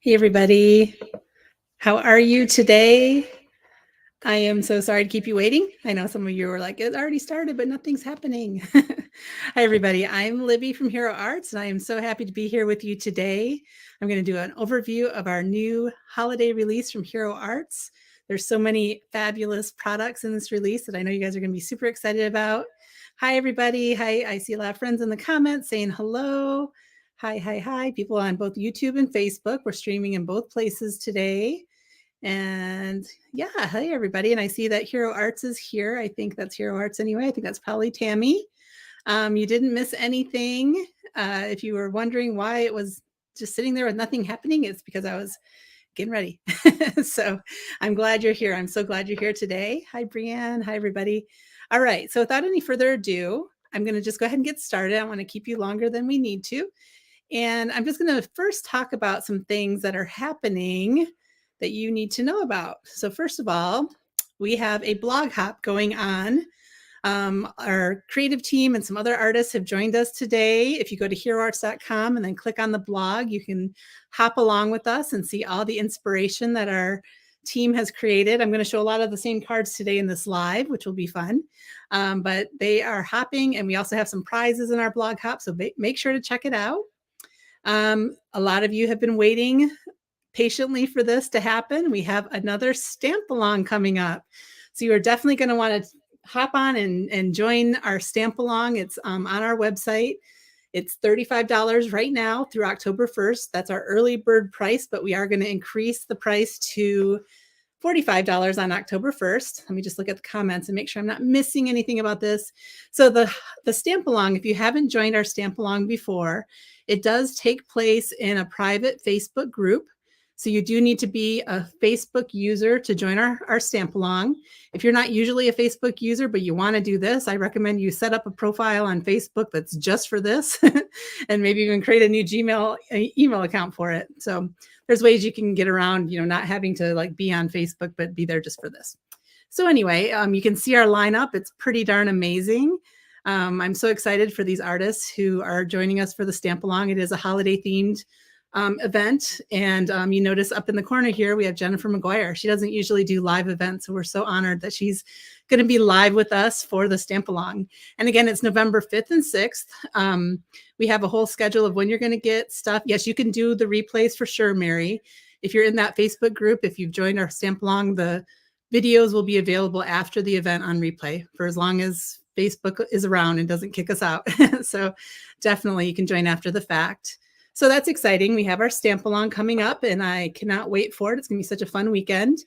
Hey everybody, how are you today? I am so sorry to keep you waiting. I know some of you were like, it already started, but nothing's happening. Hi everybody, I'm Libby from Hero Arts, and I am so happy to be here with you today. I'm going to do an overview of our new holiday release from Hero Arts. There's so many fabulous products in this release that I know you guys are going to be super excited about. Hi everybody. Hi, I see a lot of friends in the comments saying hello. Hi. People on both YouTube and Facebook. We're streaming in both places today. And yeah, hi everybody. And I see that Hero Arts is here. I think that's Hero Arts anyway. I think that's probably Tammy. You didn't miss anything. If you were wondering why it was just sitting there with nothing happening, it's because I was getting ready. So I'm glad you're here. I'm so glad you're here today. Hi, Brianne. Hi, everybody. All right. So without any further ado, I'm going to just go ahead and get started. I want to keep you longer than we need to. And I'm just going to first talk about some things that are happening that you need to know about. So first of all, we have a blog hop going on. Our creative team and some other artists have joined us today. If you go to heroarts.com and then click on the blog, you can hop along with us and see all the inspiration that our team has created. I'm going to show a lot of the same cards today in this live, which will be fun. But they are hopping, and we also have some prizes in our blog hop, so make sure to check it out. A lot of you have been waiting patiently for this to happen. We have another stamp along coming up. So you are definitely going to want to hop on and join our stamp along. It's on our website. It's $35 right now through October 1st. That's our early bird price, but we are going to increase the price to $45 on October 1st. Let me just look at the comments and make sure I'm not missing anything about this. So the stamp along, if you haven't joined our stamp along before, it does take place in a private Facebook group. So you do need to be a Facebook user to join our stamp along. If you're not usually a Facebook user, but you want to do this, I recommend you set up a profile on Facebook that's just for this, and maybe even create a new email account for it. So there's ways you can get around, not having to like be on Facebook, but be there just for this. So anyway, you can see our lineup. It's pretty darn amazing. I'm so excited for these artists who are joining us for the stamp along. It is a holiday themed event. And you notice up in the corner here, we have Jennifer Mcguire. She doesn't usually do live events, so we're so honored that she's going to be live with us for the stamp along. And again, it's November 5th and 6th. We have a whole schedule of when you're going to get stuff. Yes, you can do the replays for sure, Mary. If you're in that Facebook group, if you've joined our stamp along, the videos will be available after the event on replay for as long as Facebook is around and doesn't kick us out. So definitely you can join after the fact. So that's exciting. We have our stamp along coming up, and I cannot wait for it. It's going to be such a fun weekend.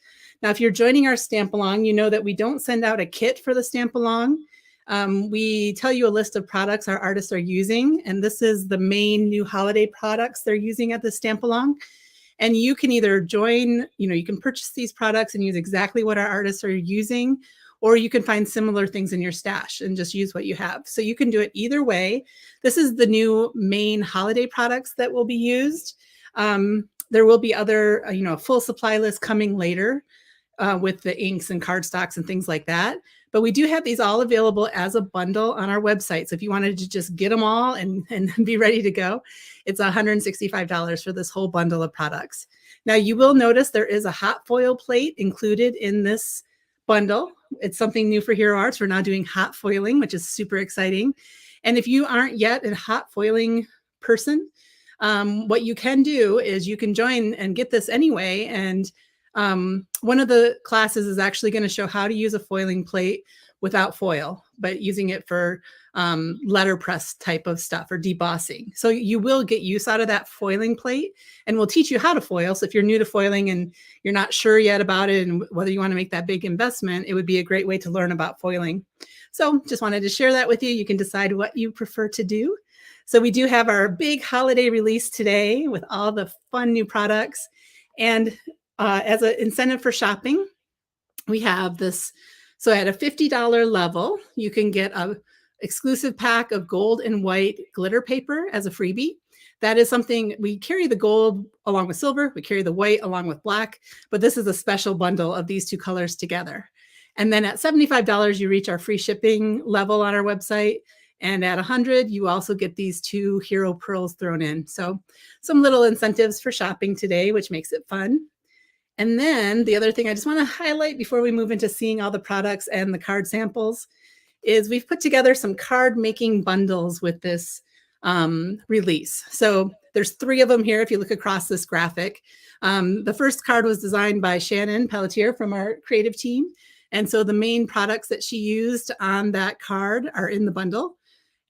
Now, if you're joining our stamp along, you know that we don't send out a kit for the stamp along. We tell you a list of products our artists are using, and this is the main new holiday products they're using at the stamp along. And you can either join, you can purchase these products and use exactly what our artists are using, or you can find similar things in your stash and just use what you have. So you can do it either way. This is the new main holiday products that will be used. There will be other, a full supply list coming later with the inks and cardstocks and things like that. But we do have these all available as a bundle on our website. So if you wanted to just get them all and be ready to go, it's $165 for this whole bundle of products. Now you will notice there is a hot foil plate included in this bundle. It's something new for Hero Arts. We're now doing hot foiling, which is super exciting. And if you aren't yet a hot foiling person, what you can do is you can join and get this anyway. And one of the classes is actually going to show how to use a foiling plate without foil, but using it for letterpress type of stuff or debossing. So you will get use out of that foiling plate, and we'll teach you how to foil. So if you're new to foiling and you're not sure yet about it and whether you want to make that big investment, it would be a great way to learn about foiling. So just wanted to share that with you. You can decide what you prefer to do. So we do have our big holiday release today with all the fun new products. And as an incentive for shopping, we have this. So at a $50 level, you can get a exclusive pack of gold and white glitter paper as a freebie. That is something, we carry the gold along with silver, we carry the white along with black, but this is a special bundle of these two colors together. And then at $75, you reach our free shipping level on our website. And at 100, you also get these 2 hero pearls thrown in. So some little incentives for shopping today, which makes it fun. And then the other thing I just want to highlight before we move into seeing all the products and the card samples is we've put together some card making bundles with this release. So there's 3 of them here if you look across this graphic. The first card was designed by Shannon Pelletier from our creative team. And so the main products that she used on that card are in the bundle.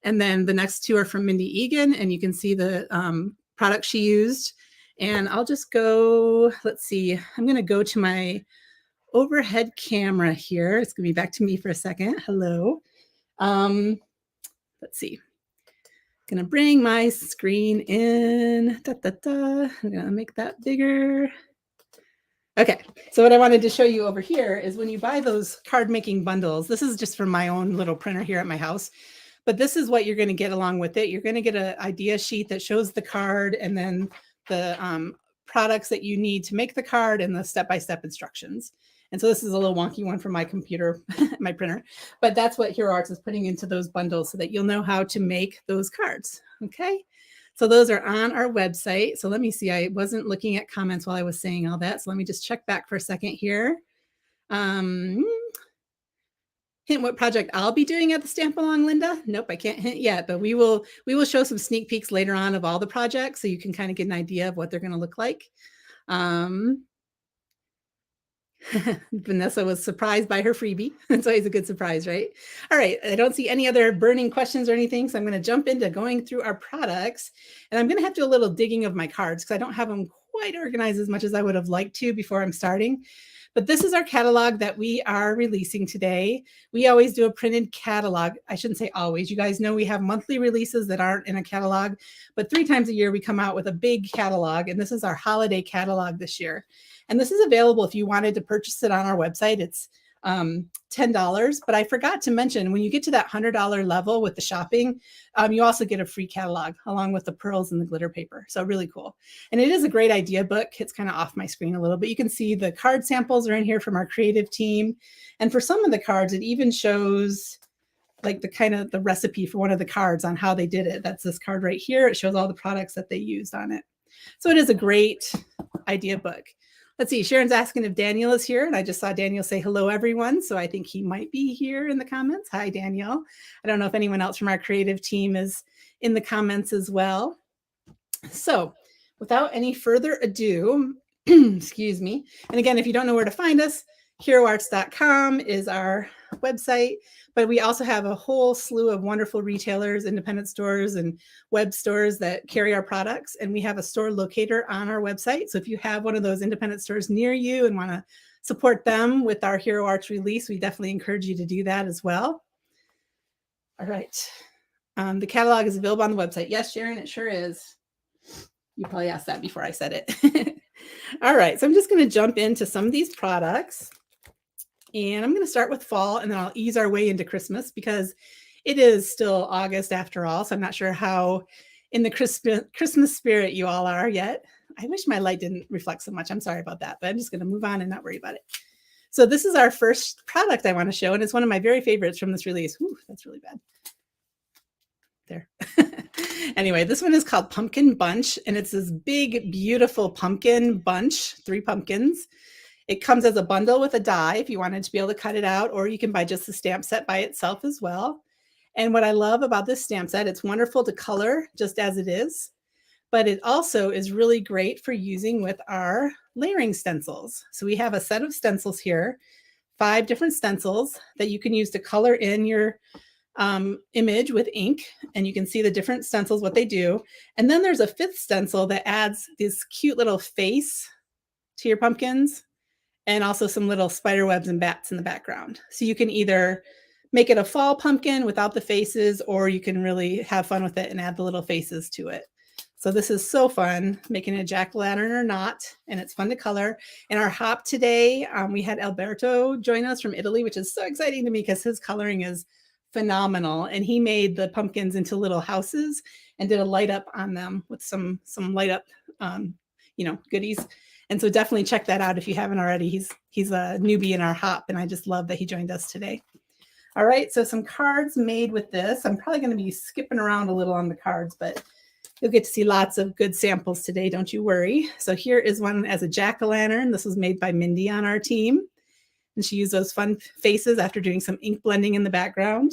And then the next 2 are from Mindy Egan, and you can see the products she used. And I'll just go, let's see, I'm going to go to my overhead camera here. It's going to be back to me for a second. Hello. Let's see. I'm going to bring my screen in. I'm going to make that bigger. Okay, so what I wanted to show you over here is when you buy those card making bundles, this is just from my own little printer here at my house, but this is what you're going to get along with it. You're going to get an idea sheet that shows the card and then the products that you need to make the card and the step-by-step instructions. And so this is a little wonky one from my computer, my printer, but that's what Hero Arts is putting into those bundles so that you'll know how to make those cards. Okay. So those are on our website. So let me see, I wasn't looking at comments while I was saying all that. So let me just check back for a second here. Hint what project I'll be doing at the Stamp Along, Linda? Nope, I can't hint yet, but we will show some sneak peeks later on of all the projects so you can kind of get an idea of what they're going to look like. Vanessa was surprised by her freebie. It's always a good surprise, right? All right, I don't see any other burning questions or anything, so I'm going to jump into going through our products. And I'm going to have to do a little digging of my cards because I don't have them quite organized as much as I would have liked to before I'm starting. But this is our catalog that we are releasing today. We always do a printed catalog. I shouldn't say always. You guys know we have monthly releases that aren't in a catalog, but 3 times a year we come out with a big catalog, and this is our holiday catalog this year. And this is available if you wanted to purchase it on our website. It's $10, but I forgot to mention when you get to that $100 level with the shopping, you also get a free catalog along with the pearls and the glitter paper. So really cool. And it is a great idea book. It's kind of off my screen a little bit. You can see the card samples are in here from our creative team. And for some of the cards, it even shows like the kind of the recipe for one of the cards on how they did it. That's this card right here. It shows all the products that they used on it. So it is a great idea book. Let's see, Sharon's asking if Daniel is here, and I just saw Daniel say hello, everyone, so I think he might be here in the comments. Hi, Daniel. I don't know if anyone else from our creative team is in the comments as well. So without any further ado, excuse me, and again, if you don't know where to find us, heroarts.com is our website, but we also have a whole slew of wonderful retailers, independent stores, and web stores that carry our products. And we have a store locator on our website. So if you have one of those independent stores near you and want to support them with our Hero Arts release, we definitely encourage you to do that as well. All right. The catalog is available on the website. Yes, Sharon, it sure is. You probably asked that before I said it. All right. So I'm just going to jump into some of these products. And I'm going to start with fall, and then I'll ease our way into Christmas because it is still August after all. So I'm not sure how in the Christmas spirit you all are yet. I wish my light didn't reflect so much. I'm sorry about that, but I'm just going to move on and not worry about it. So this is our first product I want to show, and it's one of my very favorites from this release. Ooh, that's really bad. There. Anyway, this one is called Pumpkin Bunch, and it's this big, beautiful pumpkin bunch, 3 pumpkins. It comes as a bundle with a die if you wanted to be able to cut it out, or you can buy just the stamp set by itself as well. And what I love about this stamp set, it's wonderful to color just as it is, but it also is really great for using with our layering stencils. So we have a set of stencils here, 5 different stencils that you can use to color in your image with ink, and you can see the different stencils, what they do. And then there's a 5th stencil that adds this cute little face to your pumpkins, and also some little spider webs and bats in the background. So you can either make it a fall pumpkin without the faces, or you can really have fun with it and add the little faces to it. So this is so fun, making a jack-o'-lantern or not, and it's fun to color. In our hop today, we had Alberto join us from Italy, which is so exciting to me because his coloring is phenomenal. And he made the pumpkins into little houses and did a light up on them with some light up, goodies. And so definitely check that out if you haven't already. He's a newbie in our hop, and I just love that he joined us today. All right, so some cards made with this. I'm probably going to be skipping around a little on the cards, but you'll get to see lots of good samples today, don't you worry. So here is one as a jack-o'-lantern. This was made by Mindy on our team. And she used those fun faces after doing some ink blending in the background.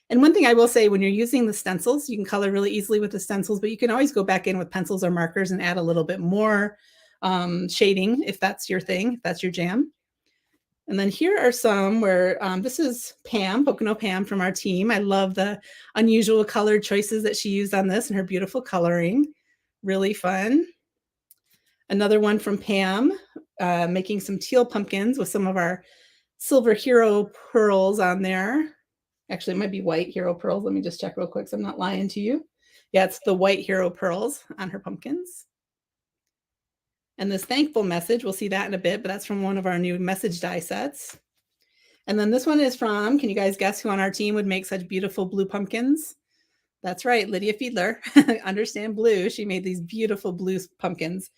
And one thing I will say, when you're using the stencils, you can color really easily with the stencils, but you can always go back in with pencils or markers and add a little bit more shading if that's your thing, if that's your jam. And then here are some where this is Pam, Pocono Pam from our team. I love the unusual color choices that she used on this and her beautiful coloring. Really fun. Another one from Pam, making some teal pumpkins with some of our silver hero pearls on there. Actually, it might be white hero pearls. Let me just check real quick so I'm not lying to you. Yeah, it's the white hero pearls on her pumpkins. And this thankful message, we'll see that in a bit, but that's from one of our new message die sets. And then this one is from, can you guys guess who on our team would make such beautiful blue pumpkins? That's right, Lydia Fiedler. Understand Blue. She made these beautiful blue pumpkins.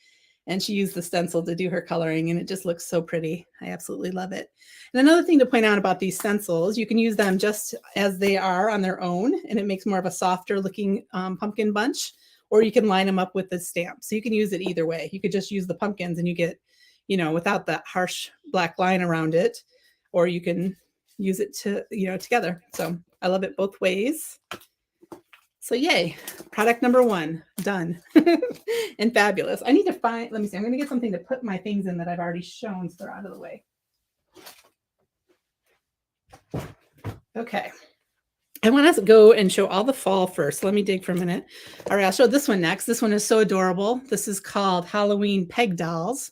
And she used the stencil to do her coloring, and it just looks so pretty. I absolutely love it. And another thing to point out about these stencils, you can use them just as they are on their own, and it makes more of a softer looking pumpkin bunch, or you can line them up with the stamp. So you can use it either way. You could just use the pumpkins and you get, you know, without that harsh black line around it, or you can use it to, you know, together. So I love it both ways. So yay, product number one, done. And fabulous. I need to find, let me see, I'm going to get something to put my things in that I've already shown so they're out of the way. Okay. I want to go and show all the fall first. Let me dig for a minute. All right, I'll show this one next. This one is so adorable. This is called Halloween Peg Dolls.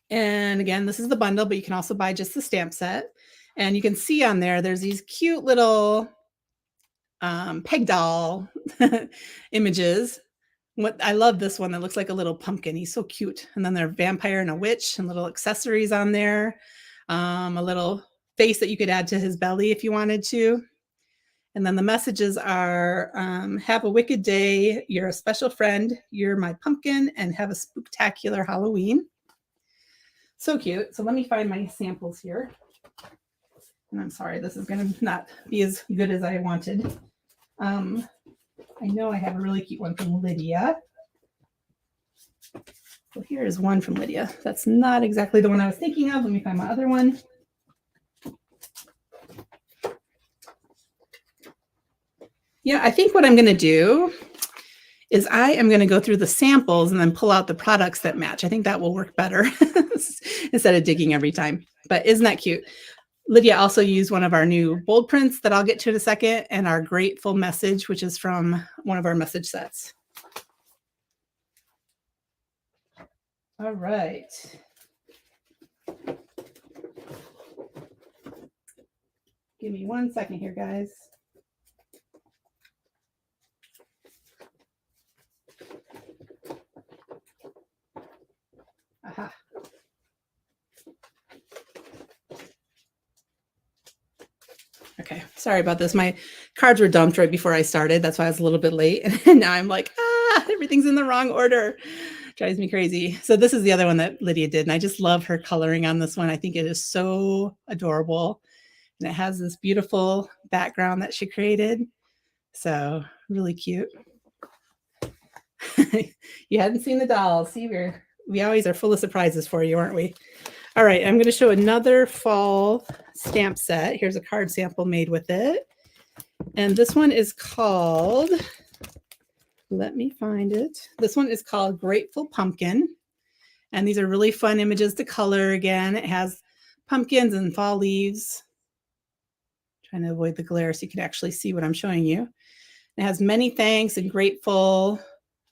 And again, this is the bundle, but you can also buy just the stamp set. And you can see on there, there's these cute little peg doll images. What I love this one that looks like a little pumpkin. He's so cute. And then there are vampire and a witch and little accessories on there. A little face that you could add to his belly if you wanted to. And then the messages are, have a wicked day. You're a special friend. You're my pumpkin, and have a spooktacular Halloween. So cute. So let me find my samples here. And I'm sorry, this is going to not be as good as I wanted. I know I have a really cute one from Lydia. So here is one from Lydia. That's not exactly the one I was thinking of. Let me find my other one. Yeah, I think what I'm going to do is I am going to go through the samples and then pull out the products that match. I think that will work better instead of digging every time. But isn't that cute? Lydia also used one of our new bold prints that I'll get to in a second, and our grateful message, which is from one of our message sets. All right. Give me 1 second here, guys. Aha. Okay, sorry about this. My cards were dumped right before I started. That's why I was a little bit late. And now I'm like, everything's in the wrong order. Drives me crazy. So this is the other one that Lydia did. And I just love her coloring on this one. I think it is so adorable. And it has this beautiful background that she created. So really cute. You hadn't seen the dolls. See, we always are full of surprises for you, aren't we? All right, I'm going to show another fall stamp set. Here's a card sample made with it. And this one is called, let me find it. This one is called Grateful Pumpkin. And these are really fun images to color again. It has pumpkins and fall leaves. Trying to avoid the glare so you can actually see what I'm showing you. It has many thanks and grateful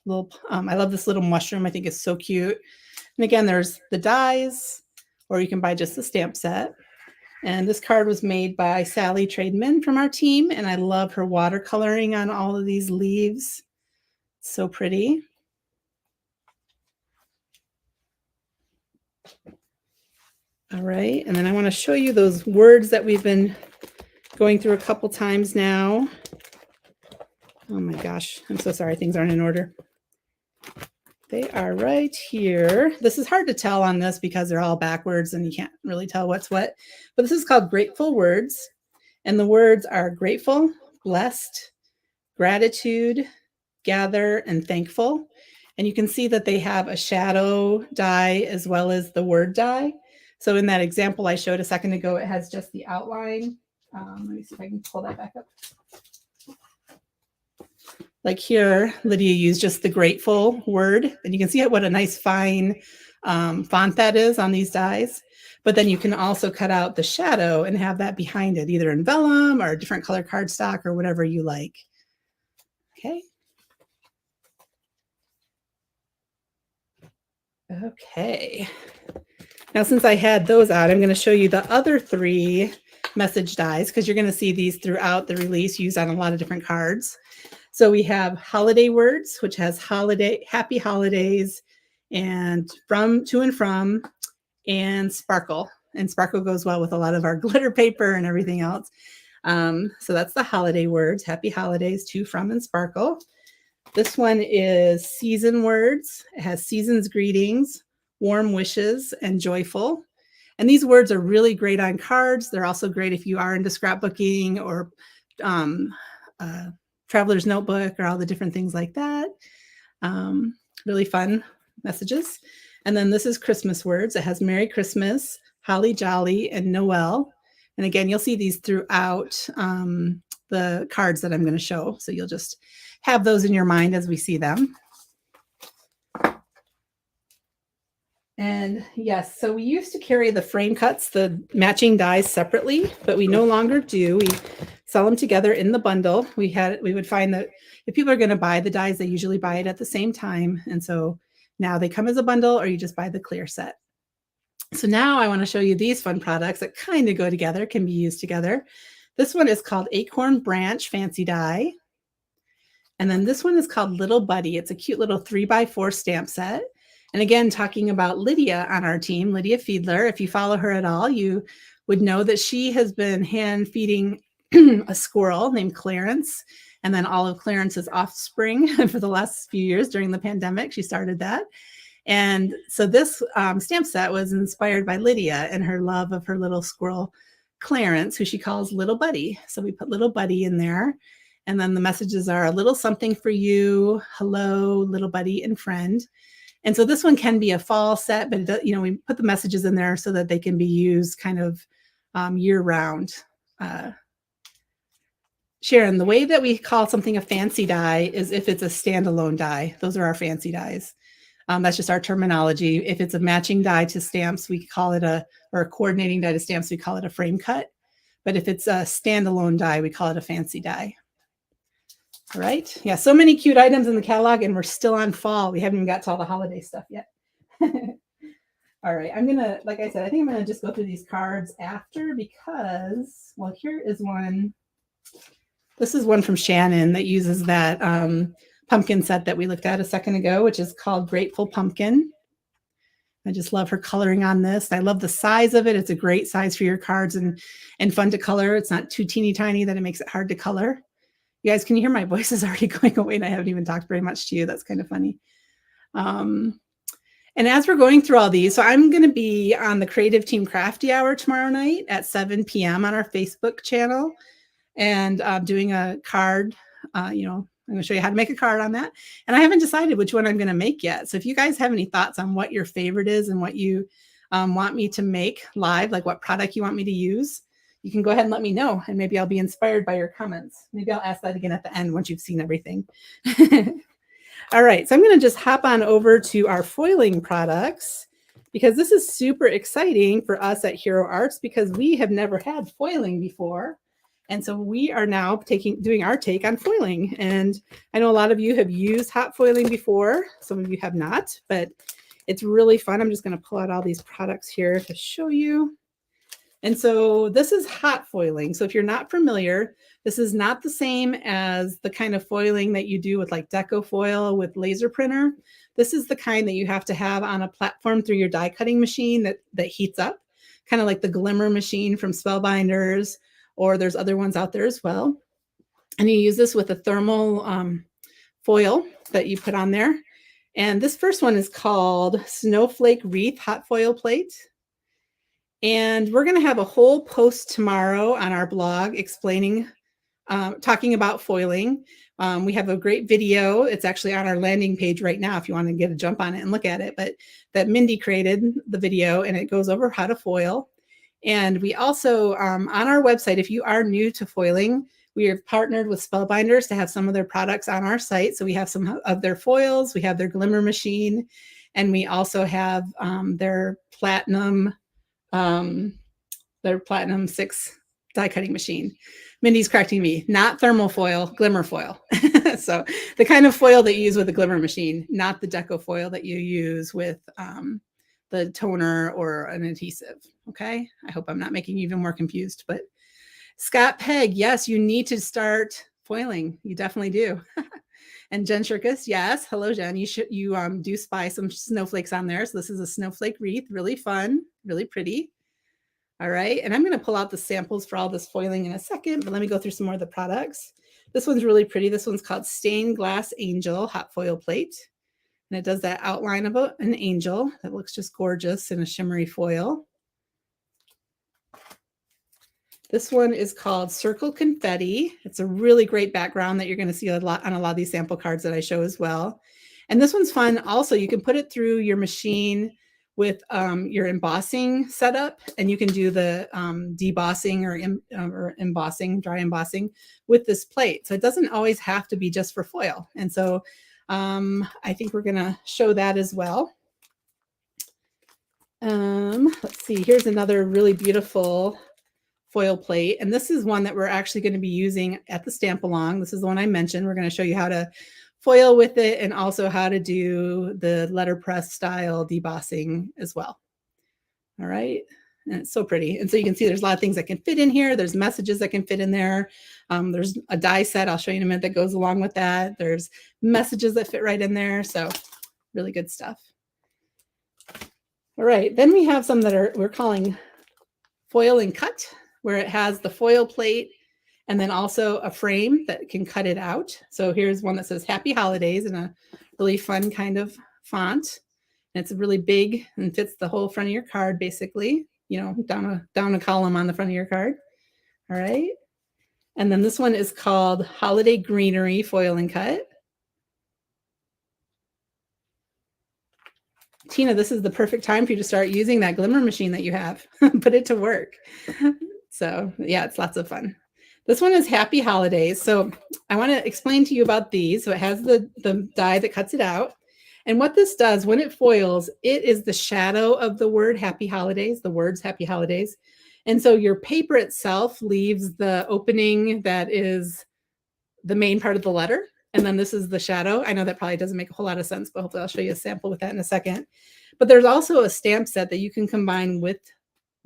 little, I love this little mushroom. I think it's so cute. And again, there's the dies, or you can buy just the stamp set. And this card was made by Sally Trademan from our team. And I love her watercoloring on all of these leaves. So pretty. All right. And then I want to show you those words that we've been going through a couple times now. Oh my gosh. I'm so sorry. Things aren't in order. They are right here. This is hard to tell on this because they're all backwards and you can't really tell what's what. But this is called Grateful Words. And the words are grateful, blessed, gratitude, gather, and thankful. And you can see that they have a shadow die as well as the word die. So in that example I showed a second ago, it has just the outline. Let me see if I can pull that back up. Like here, Lydia used just the grateful word, and you can see what a nice fine font that is on these dies. But then you can also cut out the shadow and have that behind it, either in vellum or a different color cardstock or whatever you like. Okay. Okay. Now, since I had those out, I'm going to show you the other 3 message dies because you're going to see these throughout the release used on a lot of different cards. So we have holiday words, which has happy holidays, and from, to and from, and sparkle. And sparkle goes well with a lot of our glitter paper and everything else. So that's the holiday words, happy holidays, to, from, and sparkle. This one is season words. It has season's greetings, warm wishes, and joyful. And these words are really great on cards. They're also great if you are into scrapbooking or traveler's notebook or all the different things like that. Really fun messages. And then this is Christmas words. It has Merry Christmas, Holly Jolly, and Noel. And again, you'll see these throughout the cards that I'm going to show. So you'll just have those in your mind as we see them. And yes, so we used to carry the frame cuts, the matching dies separately, but we no longer do. We sell them together in the bundle. We would find that if people are going to buy the dies, they usually buy it at the same time. And so now they come as a bundle, or you just buy the clear set. So now I want to show you these fun products that kind of go together, can be used together. This one is called Acorn Branch Fancy Die. And then this one is called Little Buddy. It's a cute little 3x4 stamp set. And again, talking about Lydia on our team, Lydia Fiedler, if you follow her at all, you would know that she has been hand feeding a squirrel named Clarence, and then all of Clarence's offspring for the last few years during the pandemic. She started that. And so this stamp set was inspired by Lydia and her love of her little squirrel, Clarence, who she calls Little Buddy. So we put Little Buddy in there. And then the messages are a little something for you, hello, little buddy and friend. And so this one can be a fall set, but we put the messages in there so that they can be used kind of year round. Sharon, the way that we call something a fancy die is if it's a standalone die. Those are our fancy dies. That's just our terminology. If it's a matching die to stamps, we call it or a coordinating die to stamps, we call it a frame cut. But if it's a standalone die, we call it a fancy die. All right. Yeah, so many cute items in the catalog, and we're still on fall. We haven't even got to all the holiday stuff yet. All right. I'm going to, like I said, I think I'm going to just go through these cards after because, well, here is one. This is one from Shannon that uses that pumpkin set that we looked at a second ago, which is called Grateful Pumpkin. I just love her coloring on this. I love the size of it. It's a great size for your cards and fun to color. It's not too teeny tiny that it makes it hard to color. You guys, can you hear my voice is already going away and I haven't even talked very much to you. That's kind of funny. And as we're going through all these, so I'm going to be on the Creative Team Crafty Hour tomorrow night at 7 p.m. on our Facebook channel and doing a card. I'm going to show you how to make a card on that. And I haven't decided which one I'm going to make yet. So if you guys have any thoughts on what your favorite is and what you want me to make live, like what product you want me to use, you can go ahead and let me know, and maybe I'll be inspired by your comments. Maybe I'll ask that again at the end once you've seen everything. All right, so I'm going to just hop on over to our foiling products because this is super exciting for us at Hero Arts because we have never had foiling before. And so we are now doing our take on foiling. And I know a lot of you have used hot foiling before. Some of you have not, but it's really fun. I'm just going to pull out all these products here to show you. And so this is hot foiling. So if you're not familiar, this is not the same as the kind of foiling that you do with like deco foil with laser printer. This is the kind that you have to have on a platform through your die cutting machine that heats up, kind of like the Glimmer machine from Spellbinders, or there's other ones out there as well. And you use this with a thermal foil that you put on there. And this first one is called Snowflake Wreath Hot Foil Plate. And we're going to have a whole post tomorrow on our blog explaining, talking about foiling. We have a great video. It's actually on our landing page right now if you want to get a jump on it and look at it. But that Mindy created the video, and it goes over how to foil. And we also, on our website, if you are new to foiling, we have partnered with Spellbinders to have some of their products on our site. So we have some of their foils, we have their glimmer machine, and we also have their platinum 6 die cutting machine. Mindy's correcting me, not thermal foil, glimmer foil. So the kind of foil that you use with a glimmer machine, not the deco foil that you use with the toner or an adhesive. Okay, I hope I'm not making you even more confused. But Scott Pegg, yes, you need to start foiling. You definitely do. And Jen Shirkus, yes, hello Jen. You do spy some snowflakes on there. So this is a snowflake wreath, really fun, really pretty. All right, and I'm going to pull out the samples for all this foiling in a second, but let me go through some more of the products. This one's really pretty. This one's called Stained Glass Angel Hot Foil Plate. And it does that outline of an angel that looks just gorgeous in a shimmery foil. This one is called Circle Confetti. It's a really great background that you're going to see a lot on a lot of these sample cards that I show as well. And this one's fun. Also, you can put it through your machine with your embossing setup, and you can do the debossing or embossing, dry embossing with this plate. So it doesn't always have to be just for foil. And so I think we're going to show that as well. Let's see, here's another really beautiful foil plate. And this is one that we're actually going to be using at the stamp along. This is the one I mentioned. We're going to show you how to foil with it and also how to do the letterpress style debossing as well. All right. And it's so pretty. And so you can see there's a lot of things that can fit in here. There's messages that can fit in there. There's a die set I'll show you in a minute that goes along with that. There's messages that fit right in there. So really good stuff. All right. Then we have some that we're calling foil and cut, where it has the foil plate and then also a frame that can cut it out. So here's one that says Happy Holidays in a really fun kind of font. And it's really big and fits the whole front of your card, basically, you know, down a column on the front of your card. All right. And then this one is called Holiday Greenery Foil and Cut. Tina, this is the perfect time for you to start using that glimmer machine that you have. Put it to work. So yeah, it's lots of fun. This one is Happy Holidays. So I want to explain to you about these. So it has the die that cuts it out. And what this does when it foils, it is the shadow of the word Happy Holidays, the words Happy Holidays. And so your paper itself leaves the opening that is the main part of the letter. And then this is the shadow. I know that probably doesn't make a whole lot of sense, but hopefully I'll show you a sample with that in a second. But there's also a stamp set that you can combine with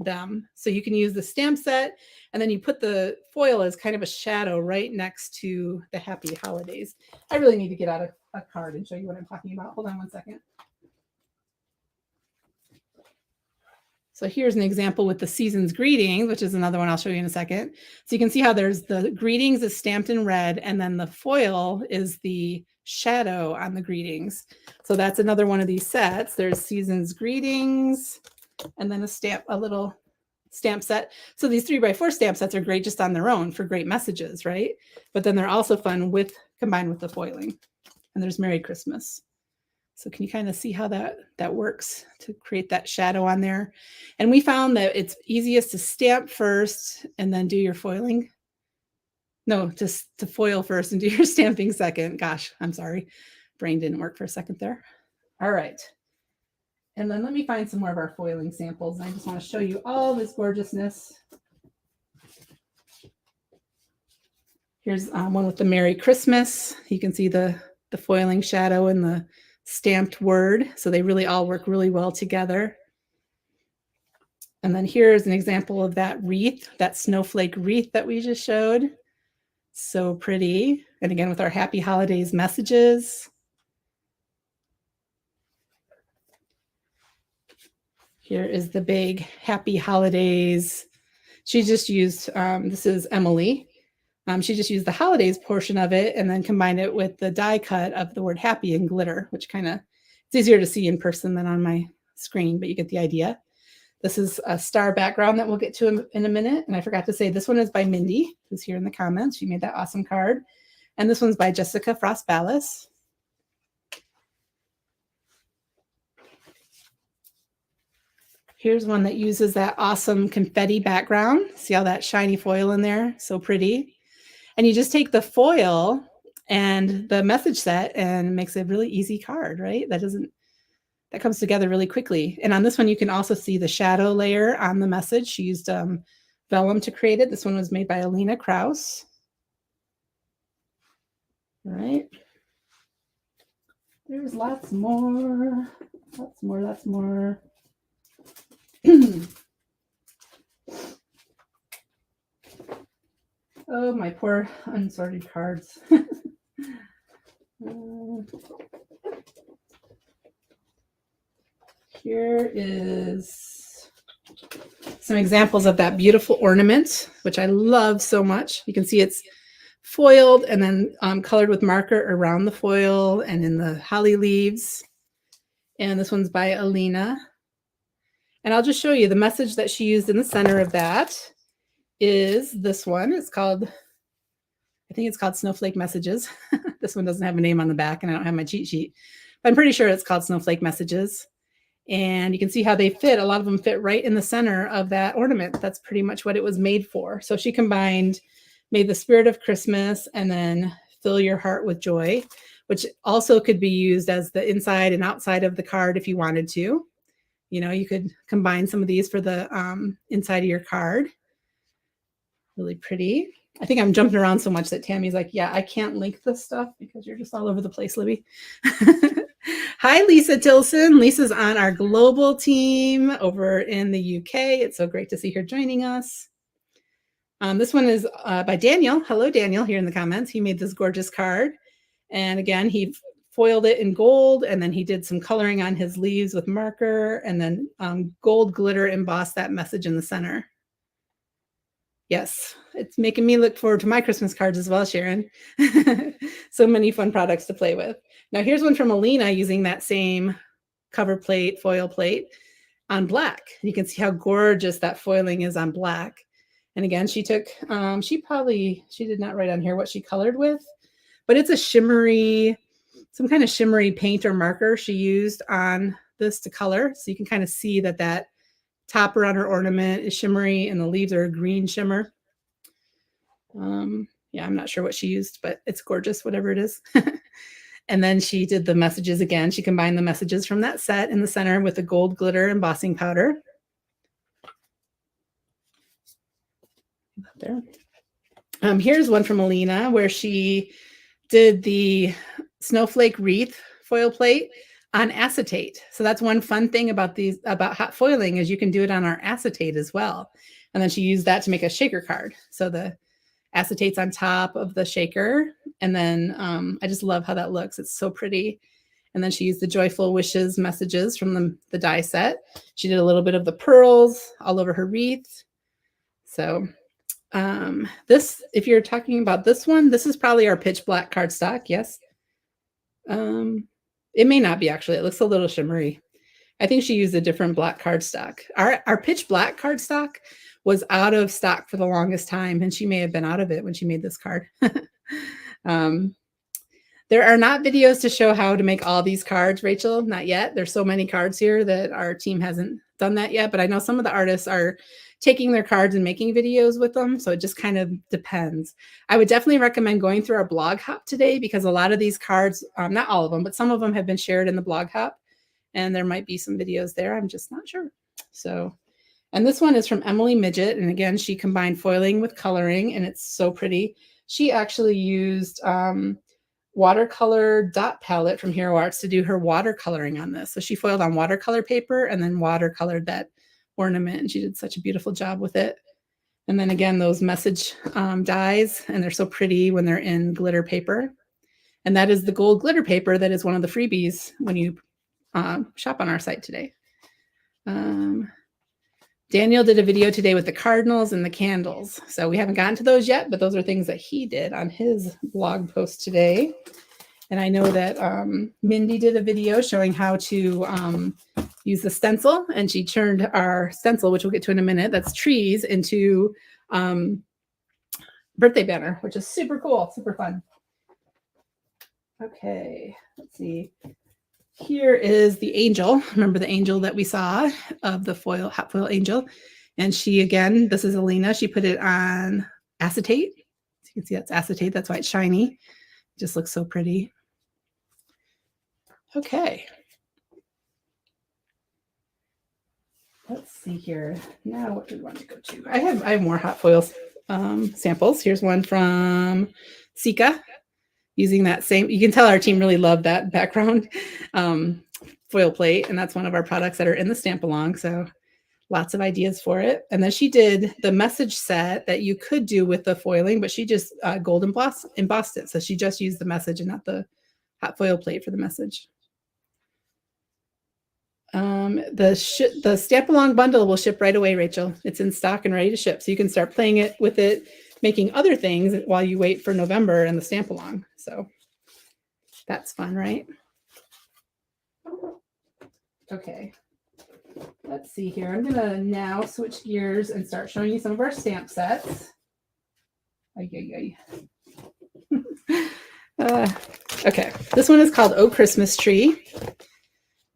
them. So you can use the stamp set, and then you put the foil as kind of a shadow right next to the Happy Holidays. I really need to get out a card and show you what I'm talking about. Hold on one second. So here's an example with the Season's Greetings, which is another one I'll show you in a second. So you can see how there's the greetings is stamped in red, and then the foil is the shadow on the greetings. So that's another one of these sets. There's Season's Greetings, and then a little stamp set. So these 3x4 stamp sets are great just on their own for great messages, right? But then they're also fun combined with the foiling. And there's Merry Christmas. So can you kind of see how that works to create that shadow on there? And we found that it's easiest to stamp first and then do your foiling. No, just to foil first and do your stamping second. Gosh, I'm sorry. Brain didn't work for a second there. All right. And then let me find some more of our foiling samples. And I just want to show you all this gorgeousness. Here's one with the Merry Christmas. You can see the foiling shadow and the stamped word. So they really all work really well together. And then here's an example of that wreath, that snowflake wreath that we just showed. So pretty. And again, with our Happy Holidays messages. Here is the big Happy Holidays. She just used, this is Emily. She just used the holidays portion of it and then combined it with the die cut of the word happy and glitter, which kind of It's easier to see in person than on my screen, but you get the idea. This is a star background that we'll get to in a minute. And I forgot to say, this one is by Mindy, who's here in the comments. She made that awesome card. And this one's by Jessica Frost Ballas. Here's one that uses that awesome confetti background. See all that shiny foil in there? So pretty. And you just take the foil and the message set and it makes a really easy card, right? That comes together really quickly. And on this one, you can also see the shadow layer on the message. She used vellum to create it. This one was made by Alina Kraus. All right. There's lots more. Lots more. Oh, my poor unsorted cards. Here is some examples of that beautiful ornament, which I love so much. You can see it's foiled and then colored with marker around the foil and in the holly leaves. And this one's by Alina. And I'll just show you the message that she used in the center of that is this one. I think it's called Snowflake Messages. This one doesn't have a name on the back and I don't have my cheat sheet, but I'm pretty sure it's called Snowflake Messages. And you can see how they fit. A lot of them fit right in the center of that ornament. That's pretty much what it was made for. So she made the spirit of Christmas and then fill your heart with joy, which also could be used as the inside and outside of the card if you wanted to. You know, you could combine some of these for the inside of your card. Really pretty. I think I'm jumping around so much that Tammy's like, yeah, I can't link this stuff because you're just all over the place, Libby. Hi, Lisa Tilson. Lisa's on our global team over in the UK. It's so great to see her joining us. This one is by Daniel. Hello, Daniel, here in the comments. He made this gorgeous card. And again, he foiled it in gold, and then he did some coloring on his leaves with marker, and then gold glitter embossed that message in the center. Yes, it's making me look forward to my Christmas cards as well, Sharon. So many fun products to play with. Now here's one from Alina using that same cover plate, foil plate on black. You can see how gorgeous that foiling is on black. And again, she took, she did not write on here what she colored with, but it's a shimmery, some kind of shimmery paint or marker she used on this to color. So you can kind of see that top around her ornament is shimmery and the leaves are a green shimmer. Yeah, I'm not sure what she used, but it's gorgeous, whatever it is. And then she did the messages again. She combined the messages from that set in the center with the gold glitter embossing powder. There. Here's one from Alina where she did the Snowflake Wreath foil plate on acetate. So that's one fun thing about hot foiling is you can do it on our acetate as well. And then she used that to make a shaker card. So the acetate's on top of the shaker. And then I just love how that looks. It's so pretty. And then she used the Joyful Wishes messages from the die set. She did a little bit of the pearls all over her wreath. So this, if you're talking about this one, this is probably our pitch black cardstock. Yes. It may not be actually. It looks a little shimmery. I think she used a different black cardstock. Our pitch black cardstock was out of stock for the longest time, and she may have been out of it when she made this card. There are not videos to show how to make all these cards, Rachel, not yet. There's so many cards here that our team hasn't done that yet, but I know some of the artists are taking their cards and making videos with them, so it just kind of depends. I would definitely recommend going through our blog hop today because a lot of these cards, not all of them, but some of them have been shared in the blog hop, and there might be some videos there. I'm just not sure. So, and this one is from Emily Midget, and again, she combined foiling with coloring, and it's so pretty. She actually used watercolor dot palette from Hero Arts to do her watercoloring on this. So she foiled on watercolor paper and then watercolored that ornament, and she did such a beautiful job with it. And then again, those message dies, and they're so pretty when they're in glitter paper. And that is the gold glitter paper that is one of the freebies when you shop on our site today. Daniel did a video today with the cardinals and the candles. So we haven't gotten to those yet, but those are things that he did on his blog post today. And I know that Mindy did a video showing how to use the stencil, and she turned our stencil, which we'll get to in a minute, that's trees, into birthday banner, which is super cool, super fun. Okay, let's see. Here is the angel. Remember the angel that we saw of the hot foil angel? And she, again, this is Alina. She put it on acetate. So you can see that's acetate. That's why it's shiny. It just looks so pretty. Okay. Let's see here. Now, what do we want to go to? I have more hot foil samples. Here's one from Sika. Using that same, you can tell our team really loved that background foil plate, and that's one of our products that are in the stamp along. So lots of ideas for it. And then she did the message set that you could do with the foiling, but she just gold embossed it. So she just used the message and not the hot foil plate for the message. The stamp along bundle will ship right away, Rachel. It's in stock and ready to ship. So you can start playing it with it, making other things while you wait for November and the stamp along. So that's fun, right? Okay. Let's see here. I'm gonna now switch gears and start showing you some of our stamp sets. Okay. This one is called Oh Christmas Tree.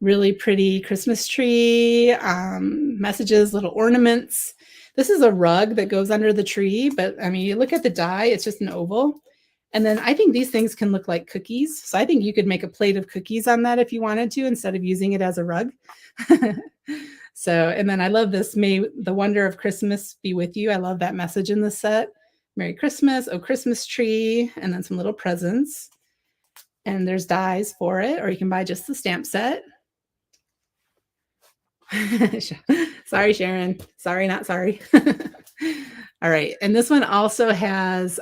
Really pretty Christmas tree, messages, little ornaments. This is a rug that goes under the tree, but I mean, you look at the die, it's just an oval. And then I think these things can look like cookies. So I think you could make a plate of cookies on that if you wanted to, instead of using it as a rug. So, and then I love this, may the wonder of Christmas be with you. I love that message in the set. Merry Christmas, oh Christmas tree, and then some little presents. And there's dies for it, or you can buy just the stamp set. Sorry, Sharon. Sorry, not sorry. All right. And this one also has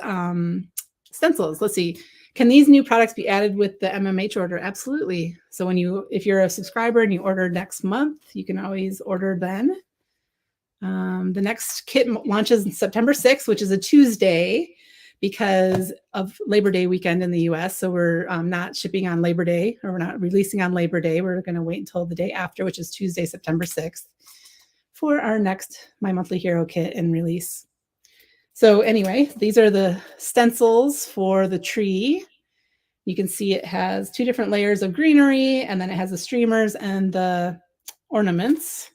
stencils. Let's see. Can these new products be added with the MMH order? Absolutely. So if you're a subscriber and you order next month, you can always order then. The next kit launches September 6th, which is a Tuesday, because of Labor Day weekend in the US. So we're not shipping on Labor Day, or we're not releasing on Labor Day. We're going to wait until the day after, which is Tuesday, September 6th, for our next My Monthly Hero kit and release. So anyway, these are the stencils for the tree. You can see it has 2 different layers of greenery, and then it has the streamers and the ornaments.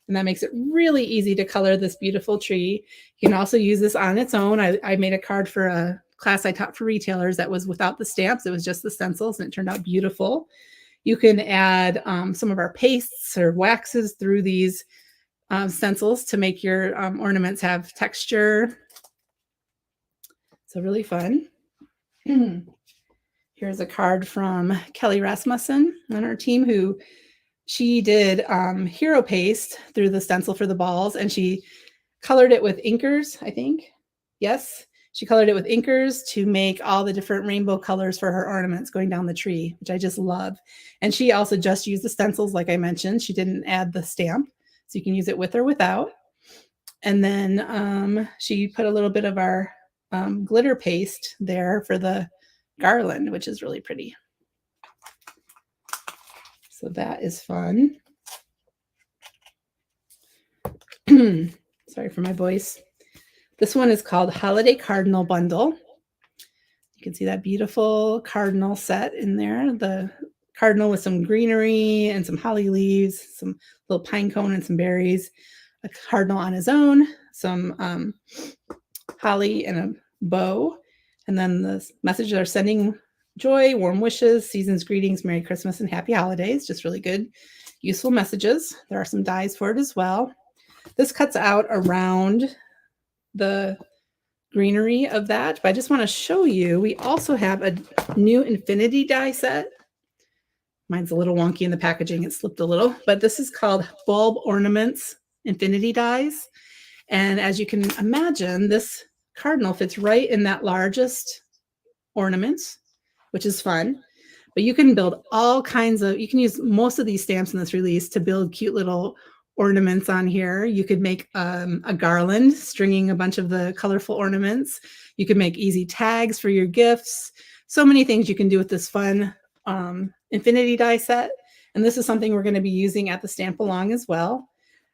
And that makes it really easy to color this beautiful tree. You can also use this on its own. I made a card for a class I taught for retailers that was without the stamps. It was just the stencils, and it turned out beautiful. You can add some of our pastes or waxes through these stencils to make your ornaments have texture. So really fun. Here's a card from Kelly Rasmussen on our team, who she did hero paste through the stencil for the balls, and she colored it with inkers, I think. Yes, she colored it with inkers to make all the different rainbow colors for her ornaments going down the tree, which I just love. And she also just used the stencils, like I mentioned. She didn't add the stamp, so you can use it with or without. And then she put a little bit of our glitter paste there for the garland, which is really pretty. So that is fun. Sorry for my voice. This one is called Holiday Cardinal Bundle. You can see that beautiful cardinal set in there. The cardinal with some greenery and some holly leaves, some little pine cone and some berries. A cardinal on his own, some holly and a bow. And then the messages are sending joy, warm wishes, season's greetings, Merry Christmas, and Happy Holidays. Just really good, useful messages. There are some dies for it as well. This cuts out around the greenery of that, but I just want to show you, we also have a new infinity die set. Mine's a little wonky in the packaging. It slipped a little, but this is called Bulb Ornaments Infinity Dies. And as you can imagine, this cardinal fits right in that largest ornament, which is fun. But you can build all kinds of, you can use most of these stamps in this release to build cute little ornaments on here. You could make a garland stringing a bunch of the colorful ornaments. You could make easy tags for your gifts. so many things you can do with this fun infinity die set. And this is something we're going to be using at the stamp along as well.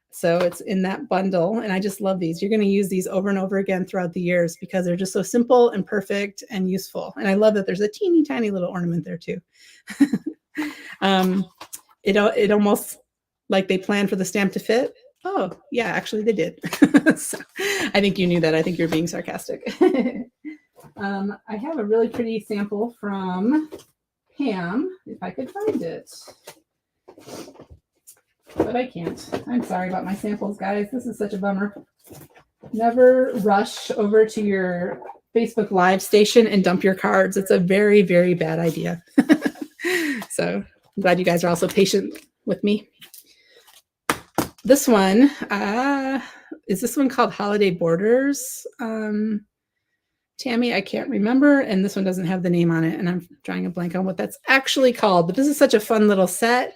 So it's in that bundle, and I just love these. You're going to use these over and over again throughout the years because they're just so simple and perfect and useful. And I love that there's a teeny tiny little ornament there too. It almost like they planned for the stamp to fit. Oh yeah, actually they did. So I think you knew that. I think you're being sarcastic. I have a really pretty sample from Pam, if I could find it. But I can't. I'm sorry about my samples, guys. This is such a bummer. Never rush over to your Facebook Live station and dump your cards. It's a very, very bad idea. So I'm glad you guys are also patient with me. This one, is this one called Holiday Borders? Tammy, I can't remember. And this one doesn't have the name on it. And I'm drawing a blank on what that's actually called. But this is such a fun little set.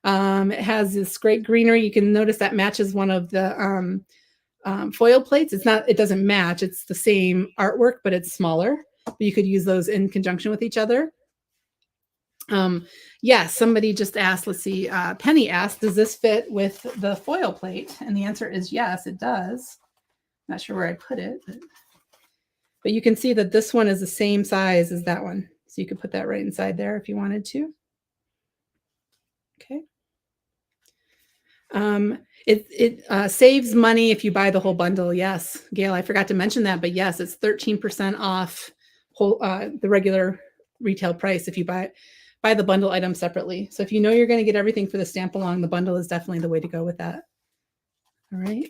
It has this great greenery. You can notice that matches one of the foil plates. It doesn't match. It's the same artwork, but it's smaller. But you could use those in conjunction with each other. Yes, somebody just asked, let's see, Penny asked, does this fit with the foil plate? And the answer is yes, it does. Not sure where I put it, but you can see that this one is the same size as that one. So you could put that right inside there if you wanted to. Okay. It saves money if you buy the whole bundle. Yes, Gail, I forgot to mention that, but yes, it's 13% off the regular retail price if you buy the bundle item separately. So if you know you're going to get everything for the stamp along, the bundle is definitely the way to go with that. All right.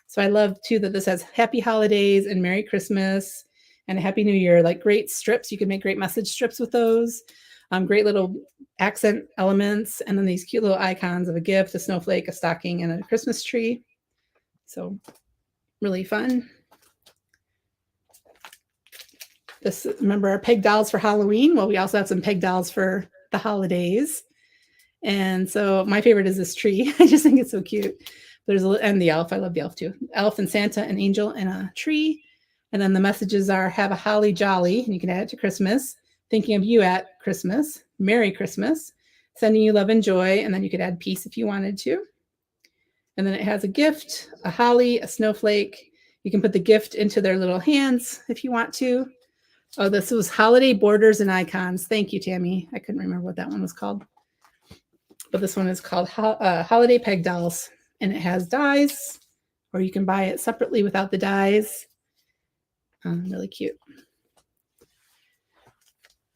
So I love too that this has Happy Holidays and Merry Christmas and a Happy New Year, like great strips. You can make great message strips with those. Great little accent elements, and then these cute little icons of a gift, a snowflake, a stocking, and a Christmas tree. So really fun. Remember our peg dolls for Halloween? Well, we also have some peg dolls for the holidays. And so my favorite is this tree. I just think it's so cute. And the elf. I love the elf too. Elf and Santa, an angel, and a tree. And then the messages are have a holly jolly, and you can add it to Christmas. Thinking of you at Christmas, Merry Christmas, sending you love and joy, and then you could add peace if you wanted to. And then it has a gift, a holly, a snowflake. You can put the gift into their little hands if you want to. Oh, this was Holiday Borders and Icons. Thank you, Tammy. I couldn't remember what that one was called. But this one is called Holiday Peg Dolls, and it has dies, or you can buy it separately without the dies. Really cute.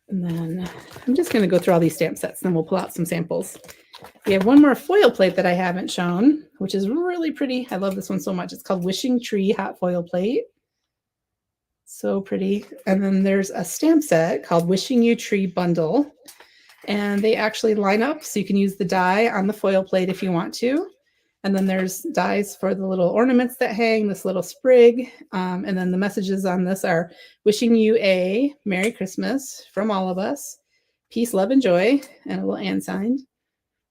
And then I'm just going to go through all these stamp sets, and then we'll pull out some samples. We have one more foil plate that I haven't shown, which is really pretty. I love this one so much. It's called Wishing Tree Hot Foil Plate. So pretty. And then there's a stamp set called Wishing You Tree Bundle. And they actually line up, so you can use the die on the foil plate if you want to. And then there's dies for the little ornaments that hang, this little sprig. And then the messages on this are wishing you a Merry Christmas from all of us, peace, love, and joy, and a little and sign.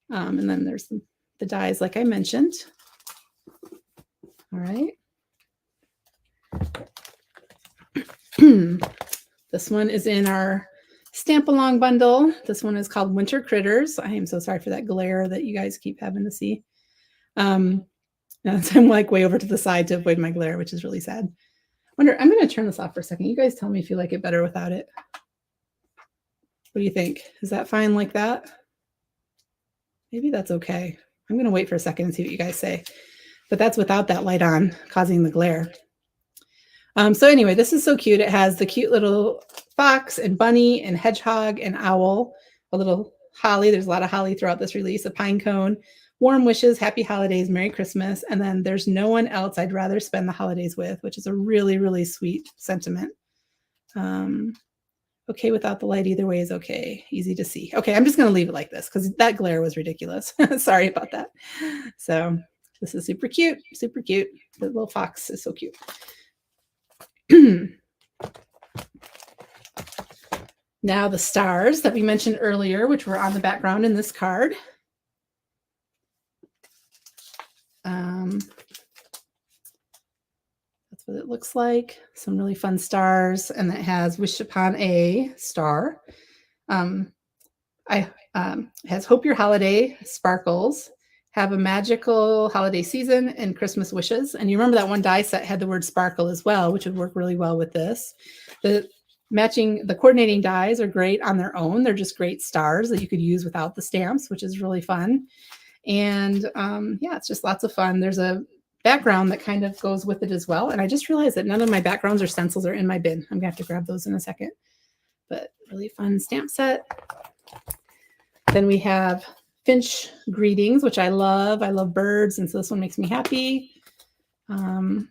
And then there's the dies, like I mentioned. All right. This one is in our stamp along bundle. This one is called Winter Critters. I am so sorry for that glare that you guys keep having to see. I'm like way over to the side to avoid my glare, which is really sad. I'm going to turn this off for a second. You guys tell me if you like it better without it. What do you think? Is that fine like that? Maybe that's okay. I'm going to wait for a second and see what you guys say. But that's without that light on, causing the glare. So anyway, this is so cute. It has the cute little fox and bunny and hedgehog and owl, a little holly. There's a lot of holly throughout this release, a pine cone, warm wishes, happy holidays, Merry Christmas. And then there's no one else I'd rather spend the holidays with, which is a really, really sweet sentiment. Okay, without the light either way is okay. Easy to see. Okay, I'm just going to leave it like this because that glare was ridiculous. Sorry about that. So this is super cute, super cute. The little fox is so cute. Now the stars that we mentioned earlier, which were on the background in this card. That's what it looks looks like. Some really fun stars, and that has wish upon a star. It has hope your holiday sparkles, have a magical holiday season, and Christmas wishes. And you remember that one die set had the word sparkle as well, which would work really well with this. The coordinating dies are great on their own. They're just great stars that you could use without the stamps, which is really fun. And yeah, it's just lots of fun. There's a background that kind of goes with it as well. And I just realized that none of my backgrounds or stencils are in my bin. I'm gonna have to grab those in a second. But really fun stamp set. Then we have Finch Greetings, which I love. I love birds, and so this one makes me happy.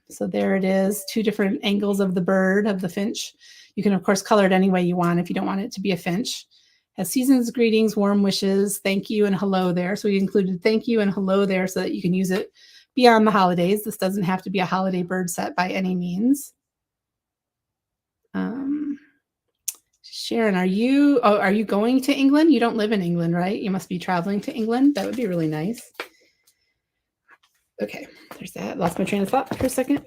So there it is, 2 different angles of the bird, of the finch. You can, of course, color it any way you want if you don't want it to be a finch. Has season's greetings, warm wishes, thank you, and hello there. So we included thank you and hello there so that you can use it beyond the holidays. This doesn't have to be a holiday bird set by any means. Sharon, are you going to England? You don't live in England, right? You must be traveling to England. That would be really nice. Okay, there's that. Lost my train of thought for a second.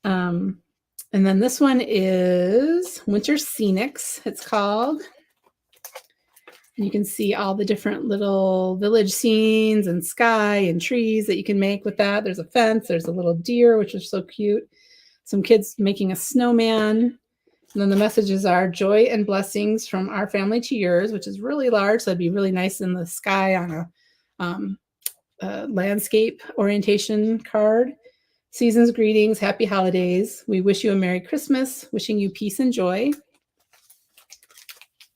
And then this one is Winter Scenics, it's called. And you can see all the different little village scenes and sky and trees that you can make with that. There's a fence, there's a little deer, which is so cute. Some kids making a snowman. And then the messages are joy and blessings from our family to yours, which is really large. So it'd be really nice in the sky on a landscape orientation card. Season's greetings, happy holidays. We wish you a Merry Christmas, wishing you peace and joy.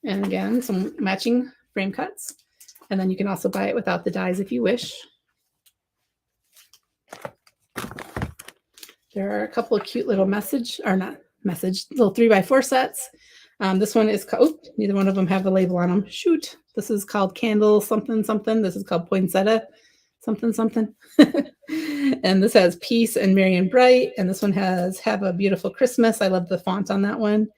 And again, some matching frame cuts. And then you can also buy it without the dies if you wish. There are a couple of cute little little 3x4 sets. This one is called, neither one of them have a label on them. Shoot, this is called Candle something something. This is called Poinsettia something something. And this has Peace and Merry and Bright. And this one has Have a Beautiful Christmas. I love the font on that one.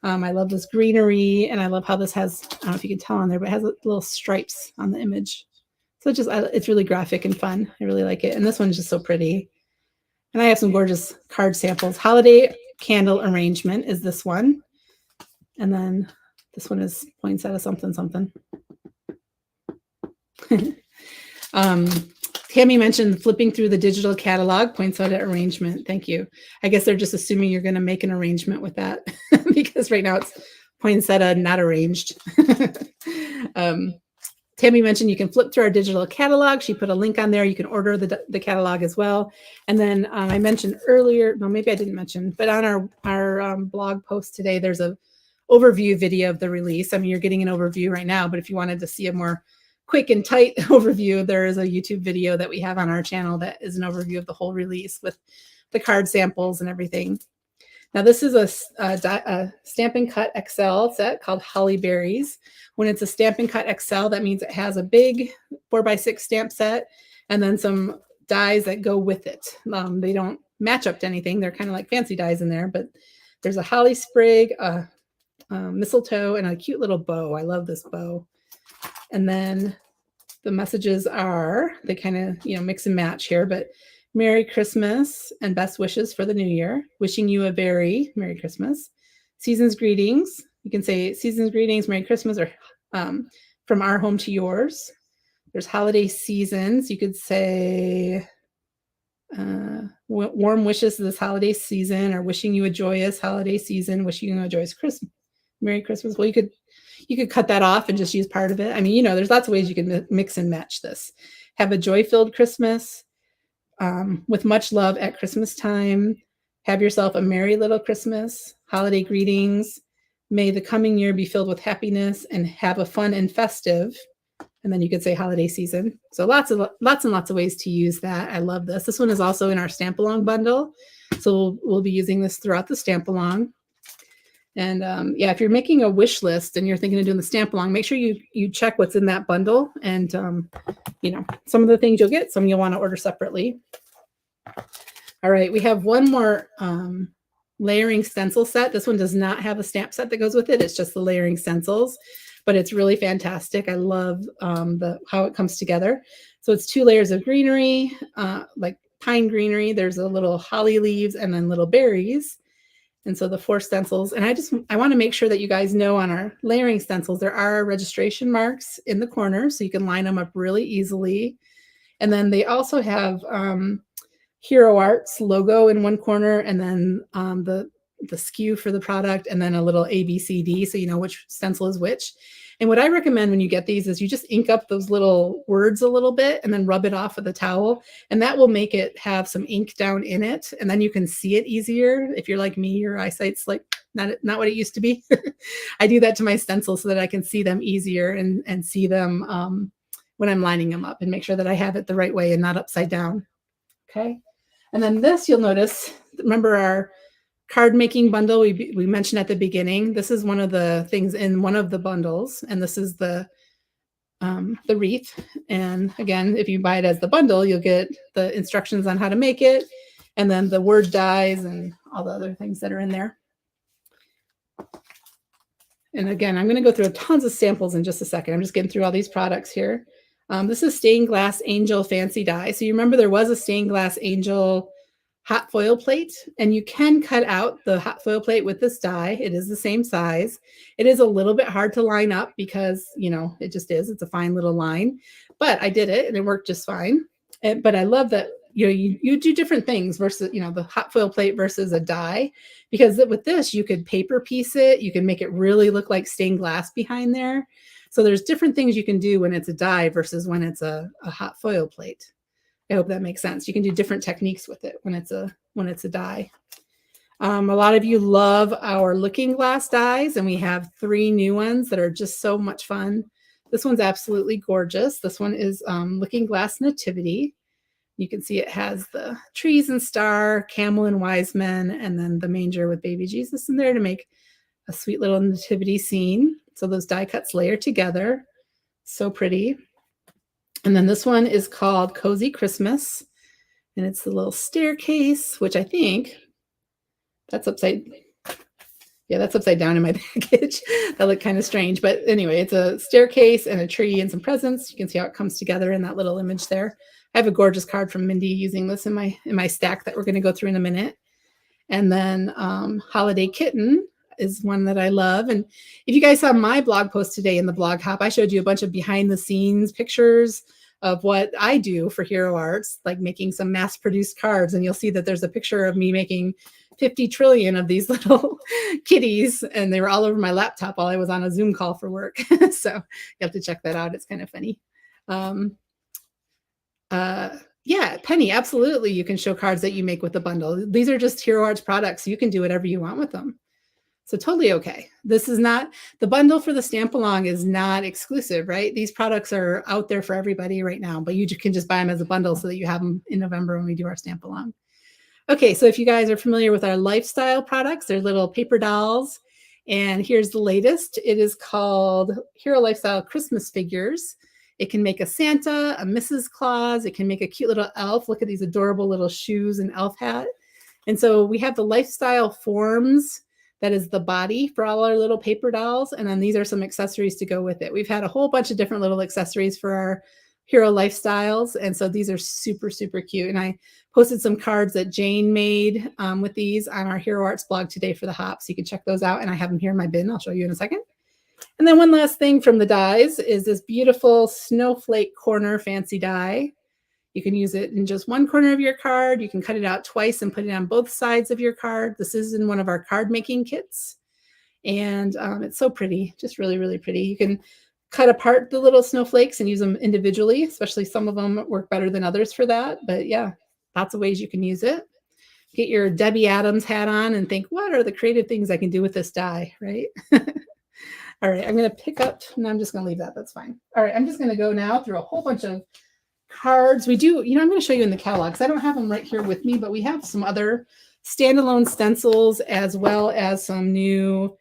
I love this Greenery, and I love how this has, I don't know if you can tell on there, but it has little stripes on the image. So it's really graphic and fun. I really like it. And this one's just so pretty. And I have some gorgeous card samples. Holiday Candle Arrangement is this one. And then this one is Poinsettia something something. Tammy mentioned flipping through the digital catalog, Poinsettia Arrangement. Thank you. I guess they're just assuming you're going to make an arrangement with that because right now it's Poinsettia not arranged. Tammy mentioned you can flip through our digital catalog. She put a link on there. You can order the catalog as well. And then I mentioned earlier, no, maybe I didn't mention, but on our blog post today, there's a overview video of the release. I mean, you're getting an overview right now, but if you wanted to see a more quick and tight overview, there is a YouTube video that we have on our channel that is an overview of the whole release with the card samples and everything. Now, this is a Stampin' Cut XL set called Holly Berries. When it's a Stampin' Cut XL, that means it has a big 4x6 stamp set and then some dies that go with it. They don't match up to anything. They're kind of like fancy dies in there, but there's a holly sprig, mistletoe, and a cute little bow. I love this bow. And then the messages are, they kind of, mix and match here, but Merry Christmas and best wishes for the new year. Wishing you a very Merry Christmas. Season's greetings. You can say season's greetings, Merry Christmas, or from our home to yours. There's holiday seasons. You could say warm wishes this holiday season, or wishing you a joyous holiday season, wishing you a joyous Christmas, Merry Christmas. Well, you could cut that off and just use part of it. I mean, there's lots of ways you can mix and match this. Have a joy-filled Christmas. With much love at Christmas time. Have yourself a merry little Christmas. Holiday greetings. May the coming year be filled with happiness, and have a fun and festive. And then you could say holiday season. So lots and lots of ways to use that. I love this. This one is also in our Stamp Along bundle. So we'll be using this throughout the Stamp Along. And yeah, if you're making a wish list and you're thinking of doing the Stamp Along, make sure you check what's in that bundle. And, some of the things you'll get, some you'll want to order separately. All right, we have one more layering stencil set. This one does not have a stamp set that goes with it. It's just the layering stencils, but it's really fantastic. I love how it comes together. So it's 2 layers of greenery, like pine greenery. There's a little holly leaves and then little berries. And so the 4 stencils, and I want to make sure that you guys know on our layering stencils, there are registration marks in the corners, so you can line them up really easily. And then they also have Hero Arts logo in one corner, and then the SKU for the product, and then a little ABCD, so you know which stencil is which. And what I recommend when you get these is you just ink up those little words a little bit and then rub it off with a towel, and that will make it have some ink down in it, and then you can see it easier. If you're like me, your eyesight's like not what it used to be. I do that to my stencils so that I can see them easier and see them when I'm lining them up, and make sure that I have it the right way and not upside down. Okay. And then this, you'll notice, remember our card making bundle we mentioned at the beginning. This is one of the things in one of the bundles, and this is the wreath. And again, if you buy it as the bundle, you'll get the instructions on how to make it, and then the word dies and all the other things that are in there. And again, I'm going to go through tons of samples in just a second. I'm just getting through all these products here. This is Stained Glass Angel Fancy Die. So you remember there was a Stained Glass Angel hot foil plate, and you can cut out the hot foil plate with this die. It is the same size. It is a little bit hard to line up because, you know, it just is. It's a fine little line, but I did it and it worked just fine. But I love that, you know, you do different things versus, you know, the hot foil plate versus a die, because with this, you could paper piece it. You can make it really look like stained glass behind there. So there's different things you can do when it's a die versus when it's a hot foil plate. I hope that makes sense. You can do different techniques with it when it's a die. A lot of you love our looking glass dies, and we have 3 new ones that are just so much fun. This one's absolutely gorgeous. This one is Looking Glass Nativity. You can see it has the trees and star, camel and wise men, and then the manger with baby Jesus in there to make a sweet little nativity scene. So those die cuts layer together. So pretty. And then this one is called Cozy Christmas, and it's the little staircase, which I think that's upside down in my package. That looked kind of strange, but anyway, it's a staircase and a tree and some presents. You can see how it comes together in that little image there. I have a gorgeous card from Mindy using this in my stack that we're going to go through in a minute. And then Holiday Kitten is one that I love. And if you guys saw my blog post today in the blog hop, I showed you a bunch of behind the scenes pictures of what I do for Hero Arts, like making some mass produced cards. And you'll see that there's a picture of me making 50 trillion of these little kitties, and they were all over my laptop while I was on a Zoom call for work. So you have to check that out. It's kind of funny. Yeah, Penny, absolutely. You can show cards that you make with the bundle. These are just Hero Arts products. You can do whatever you want with them. So totally okay. This is not, the bundle for the stamp along is not exclusive, right? These products are out there for everybody right now, but you can just buy them as a bundle so that you have them in November when we do our stamp along. Okay, so if you guys are familiar with our lifestyle products, they're little paper dolls. And here's the latest. It is called Hero Lifestyle Christmas Figures. It can make a Santa, a Mrs. Claus. It can make a cute little elf. Look at these adorable little shoes and elf hat. And so we have the lifestyle forms. That is the body for all our little paper dolls. And then these are some accessories to go with it. We've had a whole bunch of different little accessories for our Hero Lifestyles. And so these are super, super cute. And I posted some cards that Jane made with these on our Hero Arts blog today for the hop. So you can check those out. And I have them here in my bin. I'll show you in a second. And then one last thing from the dies is this beautiful Snowflake Corner Fancy Die. You can use it in just one corner of your card. You can cut it out twice and put it on both sides of your card. This is in one of our card making kits. And it's so pretty, just really, really pretty. You can cut apart the little snowflakes and use them individually, especially some of them work better than others for that. But yeah, lots of ways you can use it. Get your Debbie Adams hat on and think, what are the creative things I can do with this die, right? All right, I'm going to pick up, no, I'm just going to leave that. That's fine. All right, I'm just going to go now through a whole bunch of cards. We do, I'm going to show you in the catalog because I don't have them right here with me, but we have some other standalone stencils as well as some new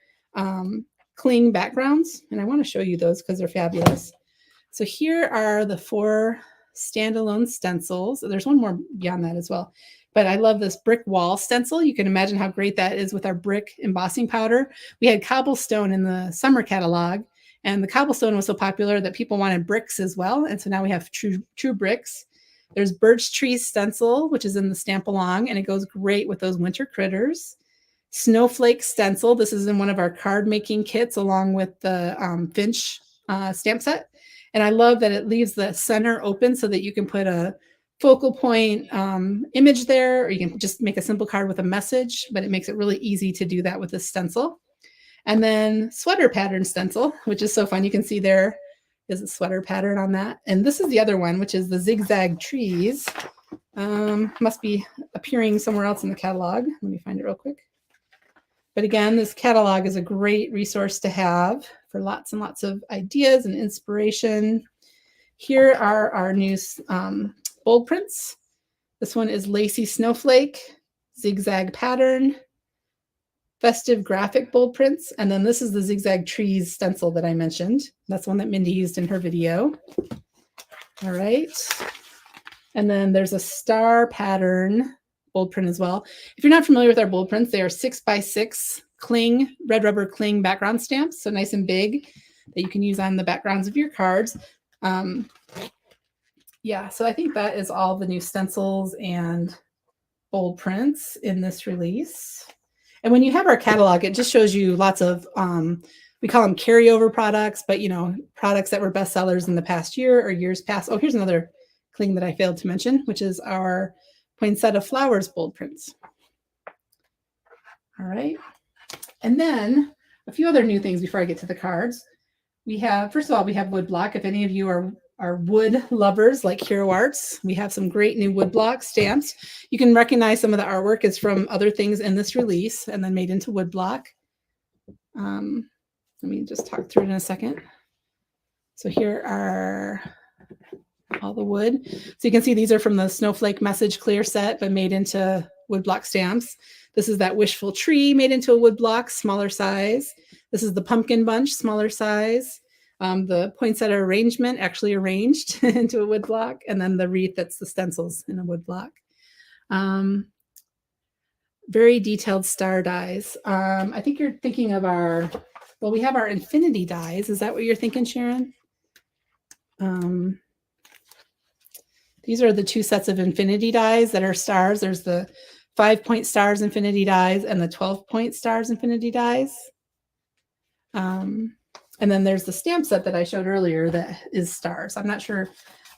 cling backgrounds. And I want to show you those because they're fabulous. So here are the 4 standalone stencils. There's one more beyond that as well. But I love this brick wall stencil. You can imagine how great that is with our brick embossing powder. We had cobblestone in the summer catalog, and the cobblestone was so popular that people wanted bricks as well. And so now we have true bricks. There's Birch Tree Stencil, which is in the Stamp Along, and it goes great with those winter critters. Snowflake Stencil. This is in one of our card making kits along with the Finch stamp set. And I love that it leaves the center open so that you can put a focal point image there, or you can just make a simple card with a message, but it makes it really easy to do that with this stencil. And then Sweater Pattern Stencil, which is so fun. You can see there is a sweater pattern on that. And this is the other one, which is the Zigzag Trees. Must be appearing somewhere else in the catalog. Let me find it real quick. But again, this catalog is a great resource to have for lots and lots of ideas and inspiration. Here are our new bold prints. This one is Lacy Snowflake, Zigzag Pattern, Festive Graphic bold prints. And then this is the Zigzag Trees stencil that I mentioned. That's one that Mindy used in her video. All right. And then there's a star pattern bold print as well. If you're not familiar with our bold prints, they are 6x6 cling, red rubber cling background stamps. So nice and big that you can use on the backgrounds of your cards. Yeah, so I think that is all the new stencils and bold prints in this release. And when you have our catalog, it just shows you lots of, we call them carryover products, but products that were bestsellers in the past year or years past. Oh, here's another cling that I failed to mention, which is our Poinsettia Flowers bold prints. All right. And then a few other new things before I get to the cards. We have, first of all, we have woodblock. If any of you are wood lovers like Hero Arts, we have some great new woodblock stamps. You can recognize some of the artwork is from other things in this release and then made into woodblock. Let me just talk through it in a second. So here are all the wood. So you can see these are from the Snowflake Message clear set, but made into woodblock stamps. This is that Wishful Tree made into a woodblock, smaller size. This is the Pumpkin Bunch, smaller size. The Poinsettia Arrangement actually arranged into a woodblock. And then the wreath, that's the stencils in a woodblock. Very detailed star dies. I think you're thinking of our, well, we have our infinity dies. Is that what you're thinking, Sharon? These are the two sets of infinity dies that are stars. There's the 5-point stars infinity dies and the 12-point stars infinity dies. And then there's the stamp set that I showed earlier that is stars. I'm not sure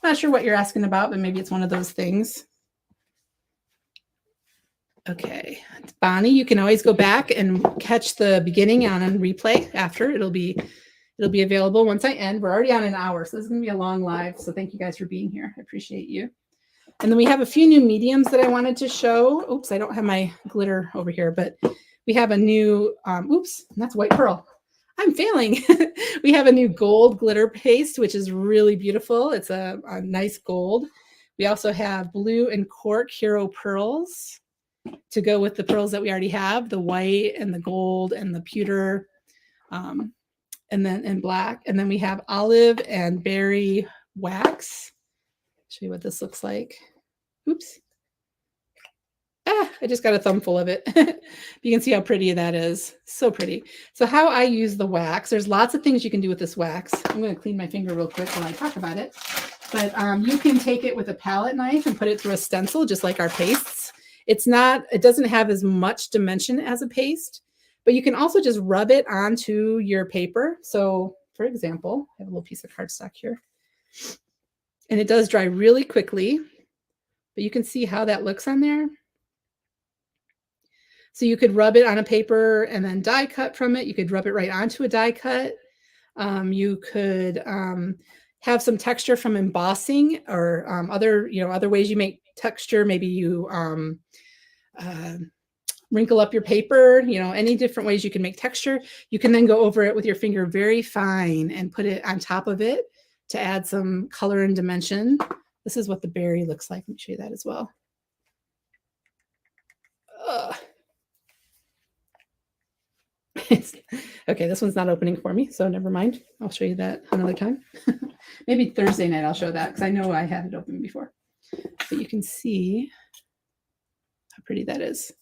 what you're asking about, but maybe it's one of those things. Okay, Bonnie, you can always go back and catch the beginning on a replay after. It'll be available once I end. We're already on an hour, so this is going to be a long live. So thank you guys for being here. I appreciate you. And then we have a few new mediums that I wanted to show. Oops, I don't have my glitter over here, but we have a new, oops, that's white pearl. I'm failing. We have a new gold glitter paste, which is really beautiful. It's a nice gold. We also have blue and cork hero pearls to go with the pearls that we already have, the white and the gold and the pewter. And then in black, and then we have olive and berry wax. Show you what this looks like. Oops. I just got a thumbful of it. You can see how pretty that is. So pretty. So how I use the wax, there's lots of things you can do with this wax. I'm going to clean my finger real quick while I talk about it. But you can take it with a palette knife and put it through a stencil, just like our pastes. It doesn't have as much dimension as a paste. But you can also just rub it onto your paper. So, for example, I have a little piece of cardstock here. And it does dry really quickly. But you can see how that looks on there. So you could rub it on a paper and then die cut from it. You could rub it right onto a die cut. You could have some texture from embossing or other ways you make texture. Maybe you wrinkle up your paper, any different ways you can make texture. You can then go over it with your finger very fine and put it on top of it to add some color and dimension. This is what the berry looks like. Let me show you that as well. Okay, this one's not opening for me, so never mind. I'll show you that another time. Maybe Thursday night I'll show that because I know I had it open before. But you can see how pretty that is.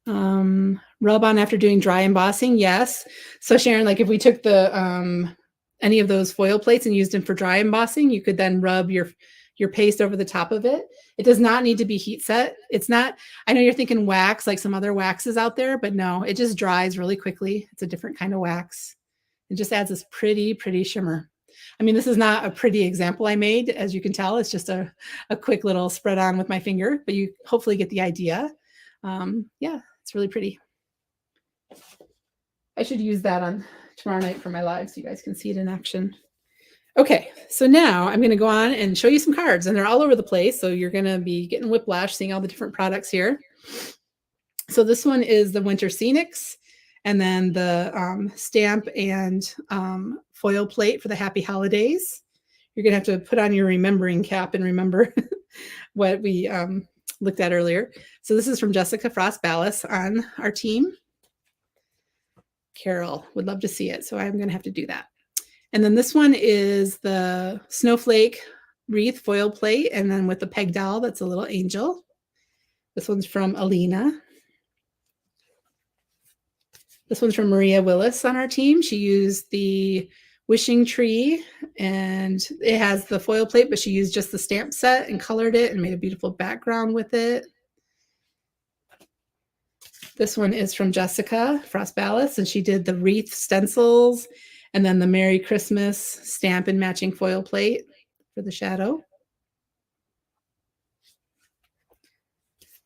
Rub on after doing dry embossing, yes. So Sharon, like if we took the any of those foil plates and used them for dry embossing, you could then rub your your paste over the top of it. It does not need to be heat set. It's not, I know you're thinking wax like some other waxes out there, but no, it just dries really quickly. It's a different kind of wax. It just adds this pretty, pretty shimmer. I mean, this is not a pretty example I made, as you can tell. It's just a quick little spread on with my finger, but you hopefully get the idea. Yeah, it's really pretty. I should use that on tomorrow night for my live so you guys can see it in action. Okay, so now I'm going to go on and show you some cards, and they're all over the place. So you're going to be getting whiplash seeing all the different products here. So this one is the Winter Scenics, and then the stamp and foil plate for the Happy Holidays. You're going to have to put on your remembering cap and remember what we looked at earlier. So this is from Jessica Frost Ballas on our team. Carol would love to see it, so I'm going to have to do that. And then this one is the Snowflake Wreath foil plate, and then with the peg doll, that's a little angel. This one's from Alina. This one's from Maria Willis on our team. She used the wishing tree, and it has the foil plate, but she used just the stamp set and colored it and made a beautiful background with it. This one is from Jessica Frost Ballas, and she did the wreath stencils and then the Merry Christmas stamp and matching foil plate for the shadow.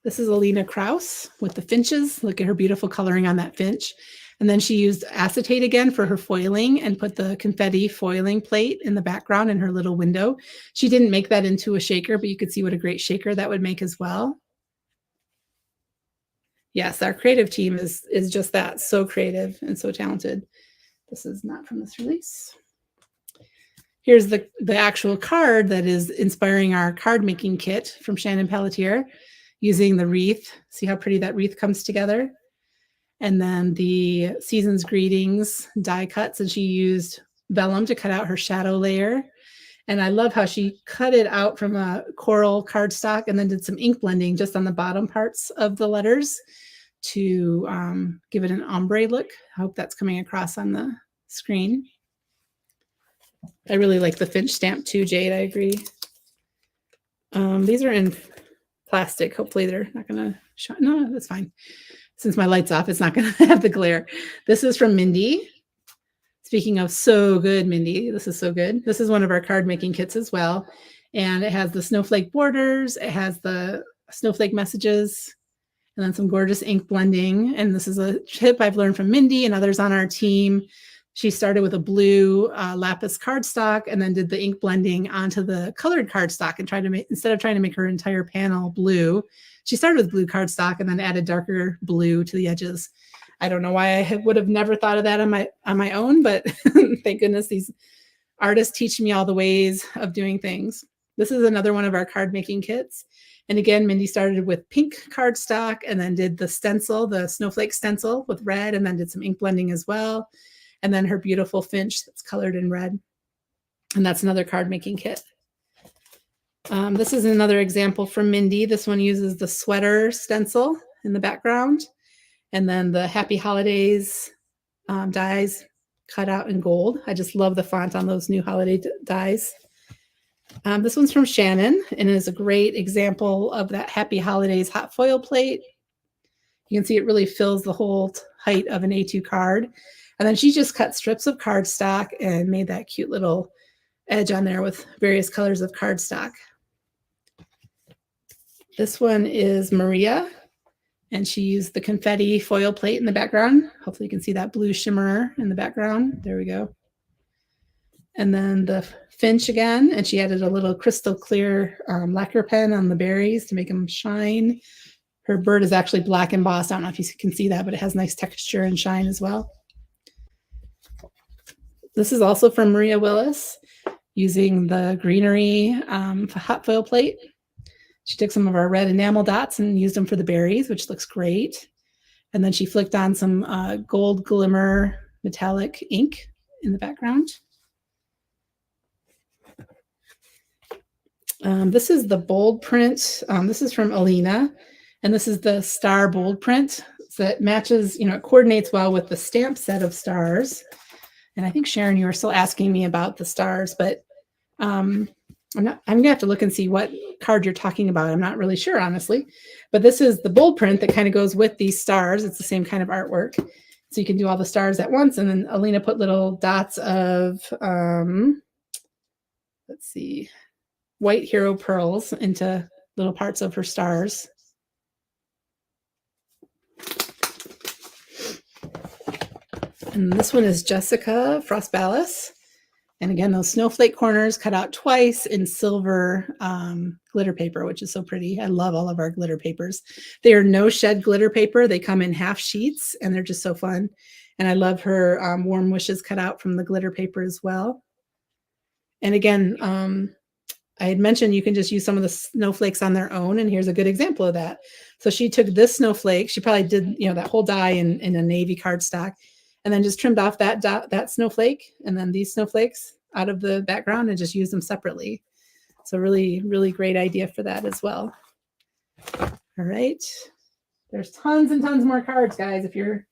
This is Alina Kraus with the finches. Look at her beautiful coloring on that finch. And then she used acetate again for her foiling and put the confetti foiling plate in the background in her little window. She didn't make that into a shaker, but you could see what a great shaker that would make as well. Yes, our creative team is just that, so creative and so talented. This is not from this release. Here's the actual card that is inspiring our card making kit from Shannon Pelletier, using the wreath. See how pretty that wreath comes together? And then the Season's Greetings die cuts, and she used vellum to cut out her shadow layer. And I love how she cut it out from a coral cardstock and then did some ink blending just on the bottom parts of the letters to give it an ombre look. I hope that's coming across on the screen. I really like the Finch stamp too, Jade. I agree. These are in plastic. Hopefully they're not going to shine. No, that's fine. Since my light's off, it's not going to have the glare. This is from Mindy. Speaking of so good, Mindy, this is so good. This is one of our card making kits as well. And it has the snowflake borders. It has the snowflake messages, and then some gorgeous ink blending. And this is a tip I've learned from Mindy and others on our team. She started with a blue lapis cardstock and then did the ink blending onto the colored cardstock and tried to make, instead of trying to make her entire panel blue, she started with blue cardstock and then added darker blue to the edges. I don't know why I would have never thought of that on my own, but thank goodness these artists teach me all the ways of doing things. This is another one of our card making kits. And again, Mindy started with pink cardstock and then did the stencil, the snowflake stencil with red, and then did some ink blending as well. And then her beautiful finch that's colored in red. And that's another card making kit. This is another example from Mindy. This one uses the sweater stencil in the background. And then the Happy Holidays dies cut out in gold. I just love the font on those new holiday dies. This one's from Shannon and is a great example of that Happy Holidays hot foil plate. You can see it really fills the whole height of an A2 card. And then she just cut strips of cardstock and made that cute little edge on there with various colors of cardstock. This one is Maria, and she used the confetti foil plate in the background. Hopefully you can see that blue shimmer in the background. There we go. And then the finch again, and she added a little crystal clear lacquer pen on the berries to make them shine. Her bird is actually black embossed. I don't know if you can see that, but it has nice texture and shine as well. This is also from Maria Willis, using the Greenery hot foil plate. She took some of our red enamel dots and used them for the berries, which looks great. And then she flicked on some gold glimmer metallic ink in the background. This is the bold print. This is from Alina, and this is the star bold print. So it matches, it coordinates well with the stamp set of stars. And I think, Sharon, you were still asking me about the stars, but I'm gonna have to look and see what card you're talking about. I'm not really sure, honestly, but this is the bold print that kind of goes with these stars. It's the same kind of artwork. So you can do all the stars at once. And then Alina put little dots of, let's see, white hero pearls into little parts of her stars. And this one is Jessica Frostbalis. And again, those snowflake corners cut out twice in silver glitter paper, which is so pretty. I love all of our glitter papers. They are no shed glitter paper. They come in half sheets and they're just so fun. And I love her warm wishes cut out from the glitter paper as well. And again, I had mentioned you can just use some of the snowflakes on their own. And here's a good example of that. So she took this snowflake. She probably did, that whole die in a navy cardstock, and then just trimmed off that snowflake and then these snowflakes out of the background and just use them separately. So really, really great idea for that as well. All right. There's tons and tons more cards, guys. If you're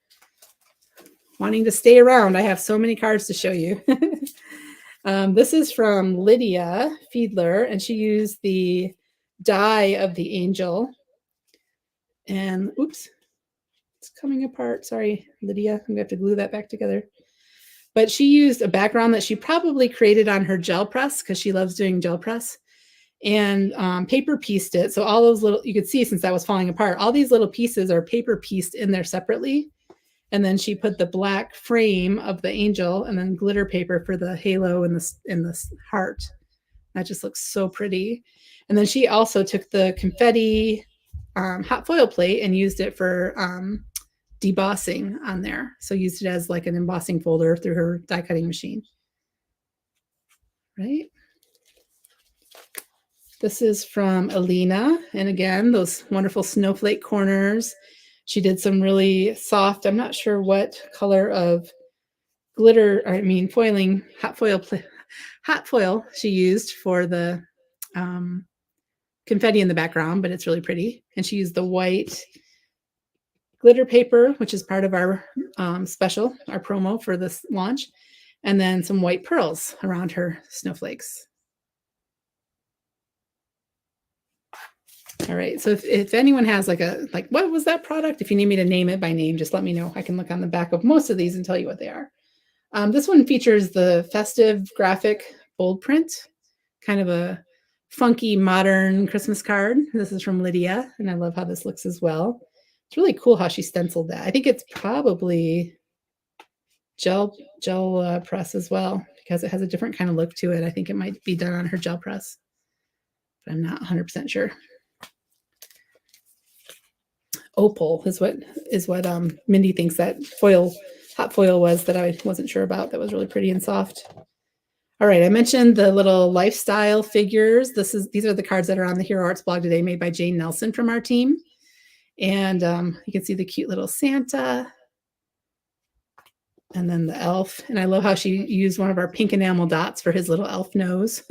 wanting to stay around, I have so many cards to show you. This is from Lydia Fiedler, and she used the die of the angel. And oops, it's coming apart. Sorry, Lydia. I'm going to have to glue that back together. But she used a background that she probably created on her gel press because she loves doing gel press, and paper pieced it. So all those little, you could see since that was falling apart, all these little pieces are paper pieced in there separately. And then she put the black frame of the angel and then glitter paper for the halo and the heart. That just looks so pretty. And then she also took the confetti hot foil plate and used it for debossing on there. So used it as like an embossing folder through her die cutting machine. Right. This is from Alina. And again, those wonderful snowflake corners. She did some really soft, I'm not sure what color of glitter, foiling, hot foil she used for the confetti in the background, but it's really pretty. And she used the white glitter paper, which is part of our special, our promo for this launch, and then some white pearls around her snowflakes. All right, so if anyone has like what was that product? If you need me to name it by name, just let me know. I can look on the back of most of these and tell you what they are. This one features the festive graphic bold print, kind of a funky modern Christmas card. This is from Lydia, and I love how this looks as well. It's really cool how she stenciled that. I think it's probably gel press as well, because it has a different kind of look to it. I think it might be done on her gel press, but I'm not 100% sure. Opal is what Mindy thinks that hot foil was that I wasn't sure about. That was really pretty and soft. All right, I mentioned the little lifestyle figures. These are the cards that are on the Hero Arts blog today, made by Jane Nelson from our team. And you can see the cute little Santa and then the elf. And I love how she used one of our pink enamel dots for his little elf nose.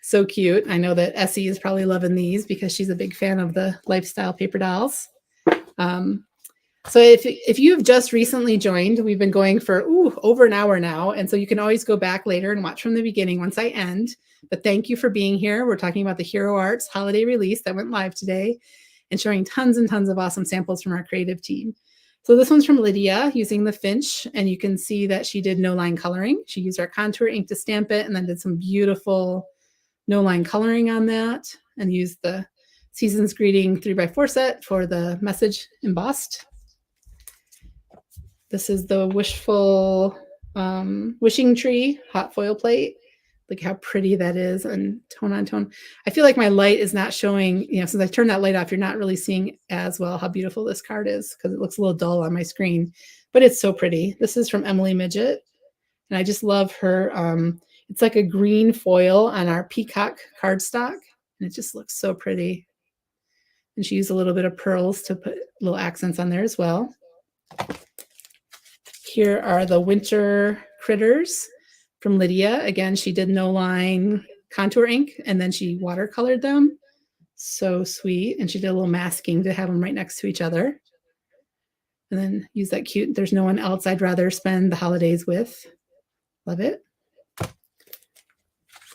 So cute. I know that Essie is probably loving these because she's a big fan of the lifestyle paper dolls. So if you've just recently joined, we've been going for over an hour now. And so you can always go back later and watch from the beginning once I end. But thank you for being here. We're talking about the Hero Arts holiday release that went live today and showing tons and tons of awesome samples from our creative team. So this one's from Lydia using the Finch, and you can see that she did no line coloring. She used our contour ink to stamp it and then did some beautiful no line coloring on that and used the Season's Greeting 3x4 set for the message embossed. This is the wishful wishing tree hot foil plate. Look how pretty that is, and tone on tone. I feel like my light is not showing, since I turned that light off, you're not really seeing as well how beautiful this card is because it looks a little dull on my screen, but it's so pretty. This is from Emily Midget, and I just love her. It's like a green foil on our peacock cardstock, and it just looks so pretty. And she used a little bit of pearls to put little accents on there as well. Here are the winter critters from Lydia. Again, she did no line contour ink and then she watercolored them. So sweet. And she did a little masking to have them right next to each other. And then use that cute, there's no one else I'd rather spend the holidays with. Love it.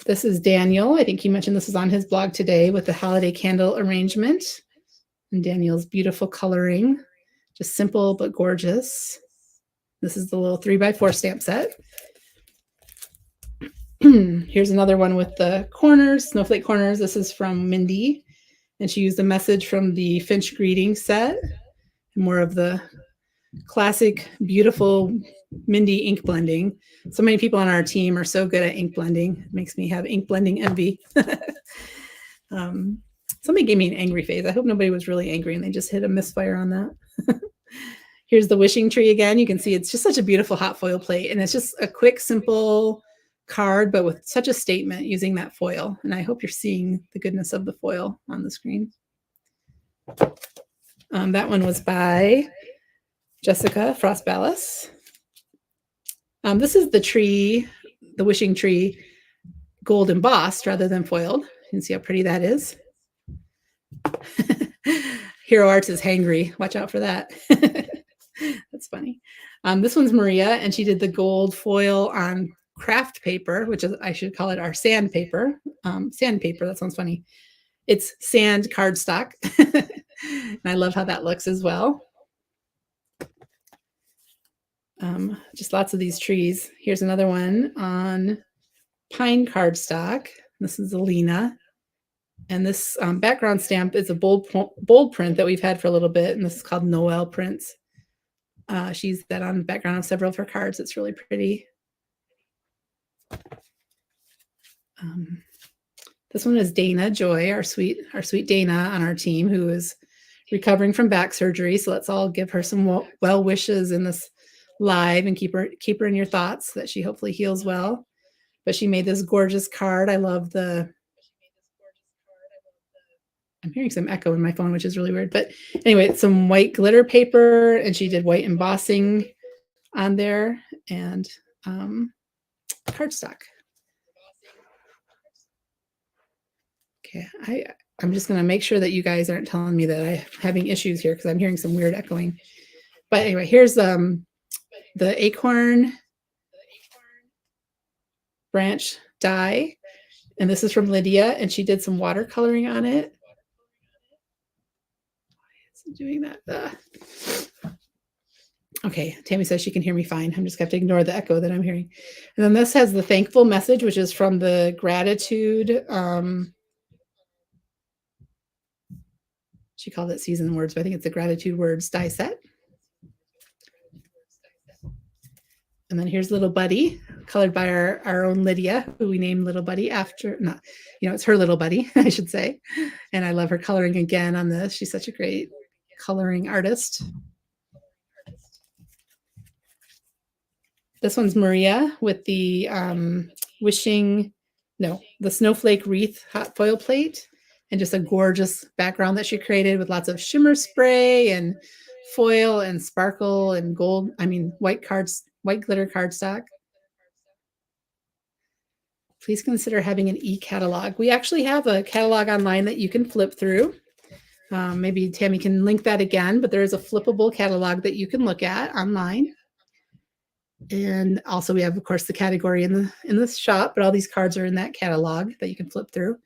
This is Daniel. I think he mentioned this is on his blog today with the holiday candle arrangement. And Daniel's beautiful coloring, just simple but gorgeous. This is the little 3x4 stamp set. Here's another one with the corners, Snowflake Corners. This is from Mindy, and she used a message from the Finch Greetings set, more of the classic, beautiful Mindy ink blending. So many people on our team are so good at ink blending. It makes me have ink blending envy. Somebody gave me an angry face. I hope nobody was really angry and they just hit a misfire on that. Here's the wishing tree again. You can see it's just such a beautiful hot foil plate, and it's just a quick, simple card, but with such a statement using that foil. And I hope you're seeing the goodness of the foil on the screen. That one was by Jessica Frostballis. This is the tree, the wishing tree, gold embossed rather than foiled. You can see how pretty that is. Hero Arts is hangry. Watch out for that. That's funny. This one's Maria, and she did the gold foil on craft paper, which is, I should call it our sandpaper. Sandpaper, that sounds funny. It's sand cardstock. And I love how that looks as well. Just lots of these trees. Here's another one on pine cardstock. This is Alina. And this background stamp is a bold print that we've had for a little bit, and this is called Noel Prince. She's that on the background of several of her cards. It's really pretty. This one is Dana Joy, our sweet Dana on our team, who is recovering from back surgery. So let's all give her some well wishes in this live and keep her in your thoughts, so that she hopefully heals well. But she made this gorgeous card. I love the. I'm hearing some echo in my phone, which is really weird. But anyway, it's some white glitter paper, and she did white embossing on there, and cardstock. Okay, I'm just going to make sure that you guys aren't telling me that I'm having issues here, because I'm hearing some weird echoing. But anyway, here's the Acorn Branch Die, and this is from Lydia, and she did some watercoloring on it. Doing that. Okay, Tammy says she can hear me fine. I'm just going to have to ignore the echo that I'm hearing. And then this has the thankful message, which is from the gratitude. She called it season words, but I think it's the gratitude words die set. And then here's Little Buddy, colored by our own Lydia, who we named Little Buddy after, not, it's her little buddy, I should say. And I love her coloring again on this. She's such a great coloring artist. This one's Maria with the the Snowflake Wreath hot foil plate, and just a gorgeous background that she created with lots of shimmer spray and foil and sparkle and gold. White glitter cardstock. Please consider having an e-catalog. We actually have a catalog online that you can flip through. Maybe Tammy can link that again, but there is a flippable catalog that you can look at online. And also we have, of course, the category in the shop, but all these cards are in that catalog that you can flip through.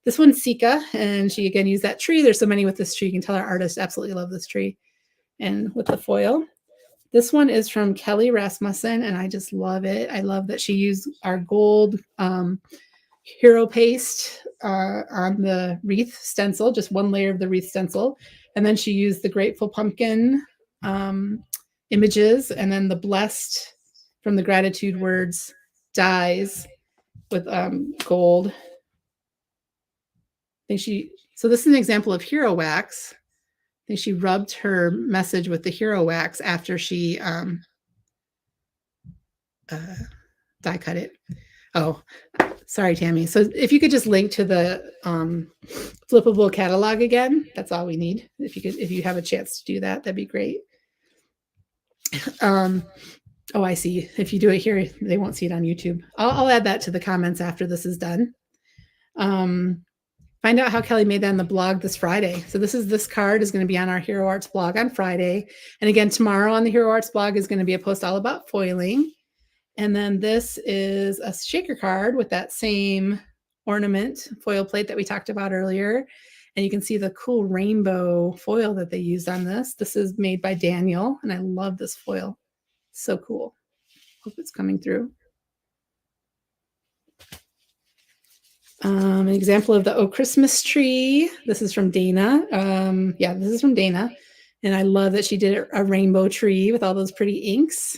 This one's Sika, and she again used that tree. There's so many with this tree. You can tell our artists absolutely love this tree. And with the foil. This one is from Kelly Rasmussen, and I just love it. I love that she used our gold hero paste on the wreath stencil, just one layer of the wreath stencil. And then she used the Grateful Pumpkin images, and then the blessed from the gratitude words dies with gold. So this is an example of hero wax. I think she rubbed her message with the hero wax after she die cut it. Oh, sorry, Tammy. So if you could just link to the flippable catalog again, that's all we need. If you have a chance to do that, that'd be great. Oh, I see. If you do it here, they won't see it on YouTube. I'll add that to the comments after this is done. Find out how Kelly made that on the blog this Friday. So this card is going to be on our Hero Arts blog on Friday. And again, tomorrow on the Hero Arts blog is going to be a post all about foiling. And then this is a shaker card with that same ornament foil plate that we talked about earlier. And you can see the cool rainbow foil that they used on this. This is made by Daniel, and I love this foil. So cool. Hope it's coming through. An example of the Oh Christmas Tree. This is from Dana. Yeah, this is from Dana. And I love that she did a rainbow tree with all those pretty inks.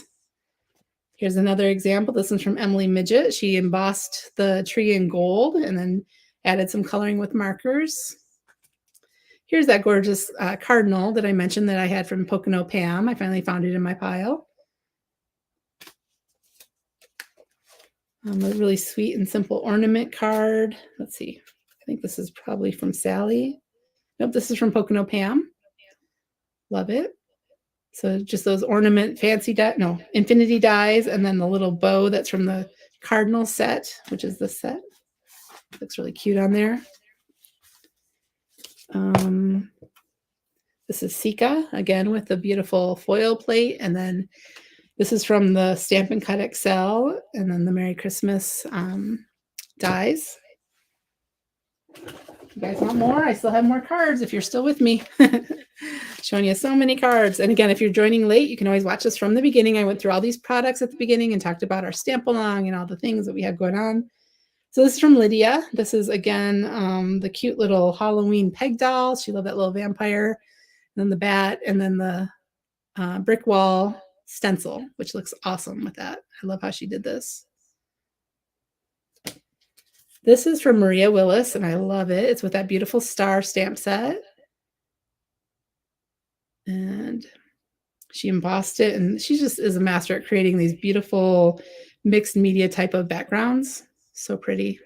Here's another example. This one's from Emily Midget. She embossed the tree in gold and then added some coloring with markers. Here's that gorgeous Cardinal that I mentioned that I had from Pocono Pam. I finally found it in my pile. A really sweet and simple ornament card. Let's see. I think this is probably from Sally. Nope, this is from Pocono Pam. Love it. So just those ornament fancy infinity dies, and then the little bow that's from the Cardinal set, which is this set. Looks really cute on there. This is Sika, again with the beautiful foil plate, and then this is from the Stampin' Cut XL, and then the Merry Christmas dies. You guys want more? I still have more cards if you're still with me. Showing you so many cards. And again, if you're joining late, you can always watch us from the beginning. I went through all these products at the beginning and talked about our stamp along and all the things that we have going on. So this is from Lydia. This is, again, the cute little Halloween peg doll. She loved that little vampire. And then the bat, and then the brick wall stencil, which looks awesome with that. I love how she did this. This is from Maria Willis, and I love it. It's with that beautiful star stamp set. And she embossed it, and she just is a master at creating these beautiful mixed media type of backgrounds. So pretty.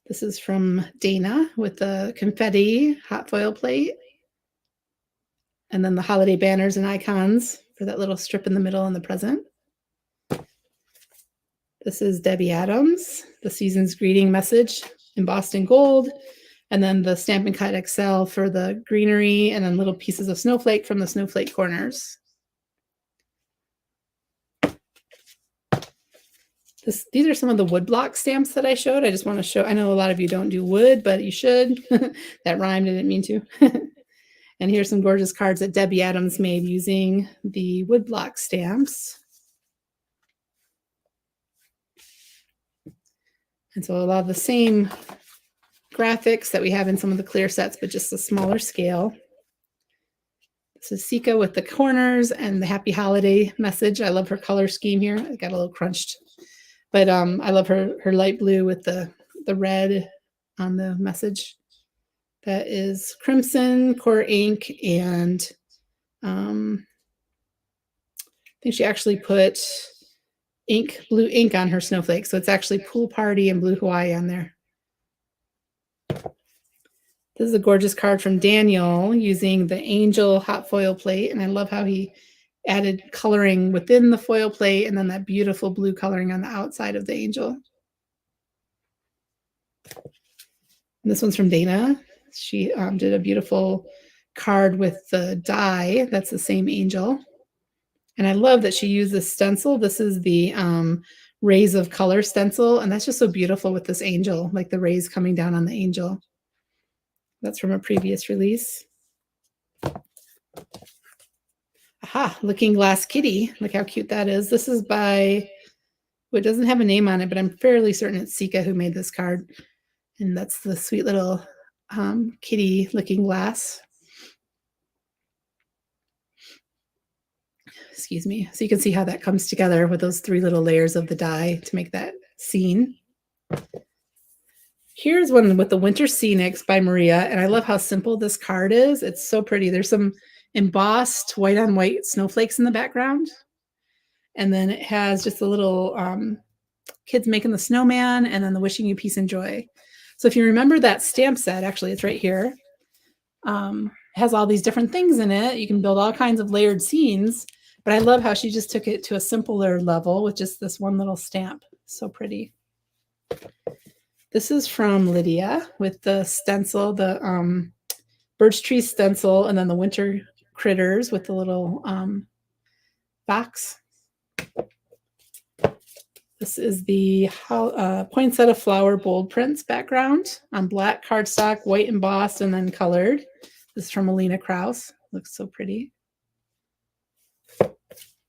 This is from Dana with the confetti hot foil plate. And then the holiday banners and icons for that little strip in the middle and the present. This is Debbie Adams, the season's greeting message embossed in gold. And then the Stampin' Cut XL for the greenery, and then little pieces of snowflake from the Snowflake Corners. These are some of the woodblock stamps that I showed. I just want to show, I know a lot of you don't do wood, but you should. That rhymed, I didn't mean to. And here's some gorgeous cards that Debbie Adams made using the woodblock stamps. And so a lot of the same graphics that we have in some of the clear sets, but just a smaller scale. This is Sika with the corners and the happy holiday message. I love her color scheme here. I got a little crunched, but I love her light blue with the red on the message. That is crimson core ink, and I think she actually put blue ink on her snowflake. So it's actually Pool Party and Blue Hawaii on there. This is a gorgeous card from Daniel using the angel hot foil plate. And I love how he added coloring within the foil plate and then that beautiful blue coloring on the outside of the angel. And this one's from Dana. She did a beautiful card with the die. That's the same angel. And I love that she used this stencil. This is the Rays of Color stencil. And that's just so beautiful with this angel, like the rays coming down on the angel. That's from a previous release. Aha, Looking Glass Kitty. Look how cute that is. This is by, well, it doesn't have a name on it, but I'm fairly certain it's Sika who made this card. And that's the sweet little kitty looking glass. Excuse me. So you can see how that comes together with those three little layers of the die to make that scene. Here's one with the Winter Scenics by Maria, and I love how simple this card is. It's so pretty. There's some embossed white on white snowflakes in the background. And then it has just a little kids making the snowman, and then the wishing you peace and joy. So if you remember that stamp set, actually it's right here, it has all these different things in it. You can build all kinds of layered scenes, but I love how she just took it to a simpler level with just this one little stamp. So pretty. This is from Lydia with the stencil, the birch tree stencil, and then the winter critters with the little box. This is the Poinsettia Flower Bold Prints background on black cardstock, white embossed, and then colored. This is from Alina Krauss. Looks so pretty.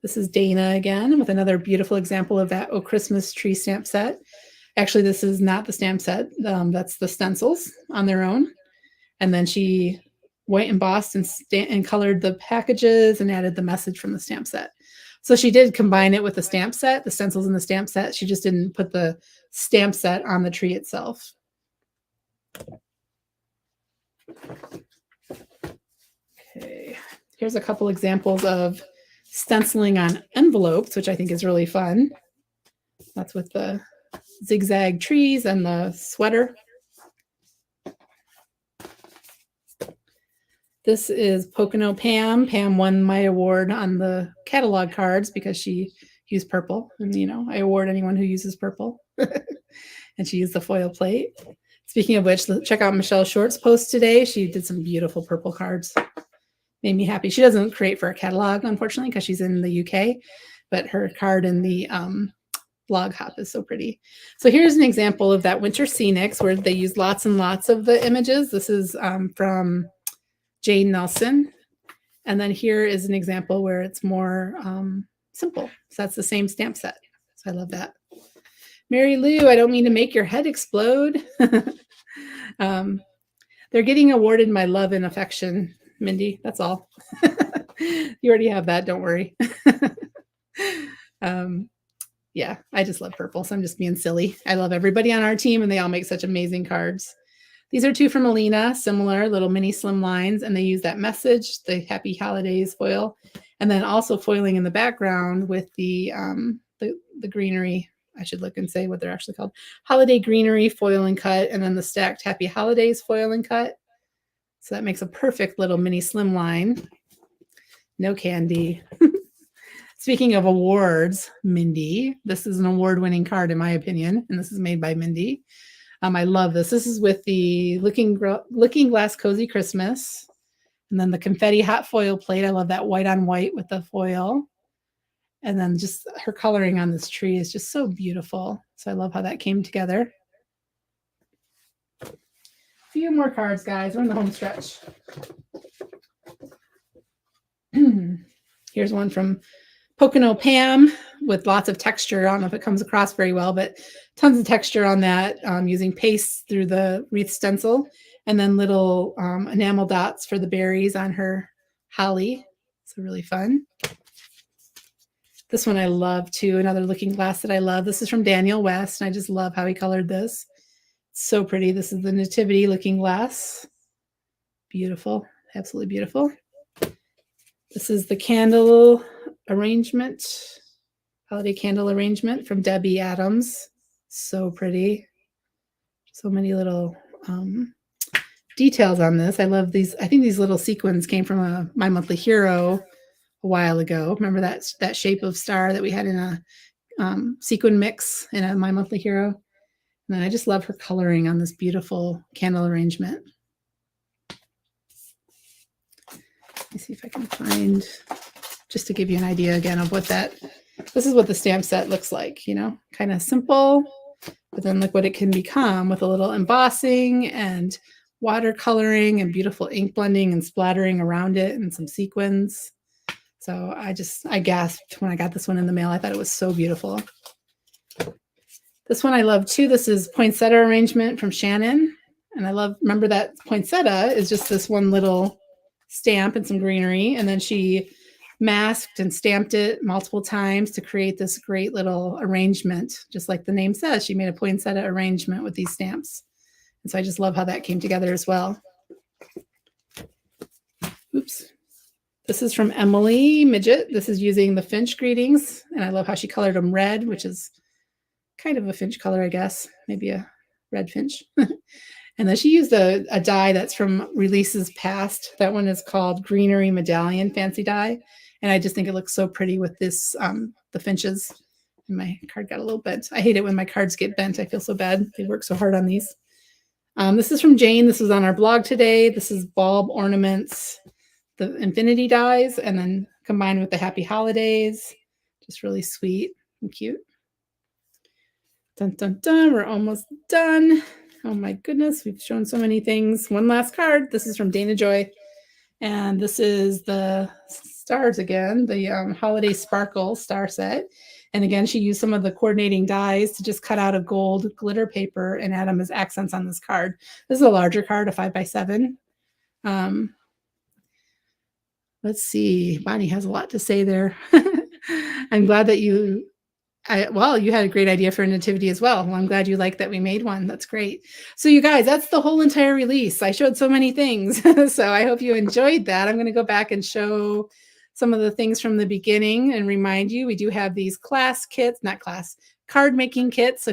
This is Dana again with another beautiful example of that Oh Christmas Tree stamp set. Actually, this is not the stamp set. That's the stencils on their own. And then she white embossed and colored the packages and added the message from the stamp set. So she did combine it with the stamp set, the stencils in the stamp set. She just didn't put the stamp set on the tree itself. Okay, here's a couple examples of stenciling on envelopes, which I think is really fun. That's with the zigzag trees and the sweater. This is Pocono Pam. Pam won my award on the catalog cards because she used purple. And, you know, I award anyone who uses purple. And she used the foil plate. Speaking of which, check out Michelle Short's post today. She did some beautiful purple cards. Made me happy. She doesn't create for a catalog, unfortunately, because she's in the UK. But her card in the blog hop is so pretty. So here's an example of that Winter Scenics where they use lots and lots of the images. This is from Jane Nelson. And then here is an example where it's more simple. So that's the same stamp set. So I love that. Mary Lou, I don't mean to make your head explode. They're getting awarded my love and affection, Mindy. That's all. You already have that. Don't worry. Yeah, I just love purple. So I'm just being silly. I love everybody on our team and they all make such amazing cards. These are two from Alina, similar little mini slim lines, and they use that message, the Happy Holidays foil, and then also foiling in the background with the greenery. I should look and say what they're actually called. Holiday Greenery foil and cut, and then the stacked Happy Holidays foil and cut. So that makes a perfect little mini slim line. No candy. Speaking of awards, Mindy, this is an award-winning card in my opinion, and this is made by Mindy. I love this. This is with the Looking Glass Cozy Christmas. And then the confetti hot foil plate. I love that white on white with the foil. And then just her coloring on this tree is just so beautiful. So I love how that came together. A few more cards, guys. We're in the home stretch. Here's one from Pocono Pam with lots of texture. I don't know if it comes across very well, but tons of texture on that using paste through the wreath stencil and then little enamel dots for the berries on her holly. So really fun. This one I love too. Another looking glass that I love. This is from Daniel West and I just love how he colored this. It's so pretty. This is the Nativity looking glass. Beautiful. Absolutely beautiful. This is the candle arrangement, holiday candle arrangement from Debbie Adams. So pretty. So many little details on this. I love these. I think these little sequins came from My Monthly Hero a while ago. Remember that shape of star that we had in a sequin mix in a My Monthly Hero? And then I just love her coloring on this beautiful candle arrangement. Let me see if I can find, just to give you an idea again of what this is what the stamp set looks like, you know, kind of simple, but then look what it can become with a little embossing and watercoloring and beautiful ink blending and splattering around it and some sequins. So I gasped when I got this one in the mail. I thought it was so beautiful. This one I love too. This is Poinsettia Arrangement from Shannon. And remember that poinsettia is just this one little stamp and some greenery. And then she masked and stamped it multiple times to create this great little arrangement. Just like the name says, she made a poinsettia arrangement with these stamps. And so I just love how that came together as well. Oops. This is from Emily Midget. This is using the Finch Greetings. And I love how she colored them red, which is kind of a finch color, I guess. Maybe a red finch. And then she used a die that's from releases past. That one is called Greenery Medallion Fancy Die. And I just think it looks so pretty with this, the finches. And my card got a little bent. I hate it when my cards get bent. I feel so bad. They work so hard on these. This is from Jane. This was on our blog today. This is Bulb Ornaments, the Infinity dies, and then combined with the happy holidays. Just really sweet and cute. Dun, dun, dun. We're almost done. Oh my goodness, we've shown so many things. One last card. This is from Dana Joy. And this is the stars again, the Holiday Sparkle star set. And again, she used some of the coordinating dies to just cut out a gold glitter paper and add them as accents on this card. This is a larger card, a 5x7. Let's see. Bonnie has a lot to say there. I'm glad that you had a great idea for a nativity as well. Well, I'm glad you like that we made one. That's great. So you guys, that's the whole entire release. I showed so many things. So I hope you enjoyed that. I'm going to go back and show some of the things from the beginning and remind you, we do have these card making kits. So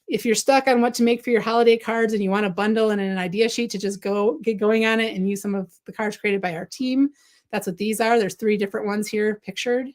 if you're stuck on what to make for your holiday cards and you want a bundle and an idea sheet to just get going on it and use some of the cards created by our team, that's what these are. There's 3 different ones here pictured.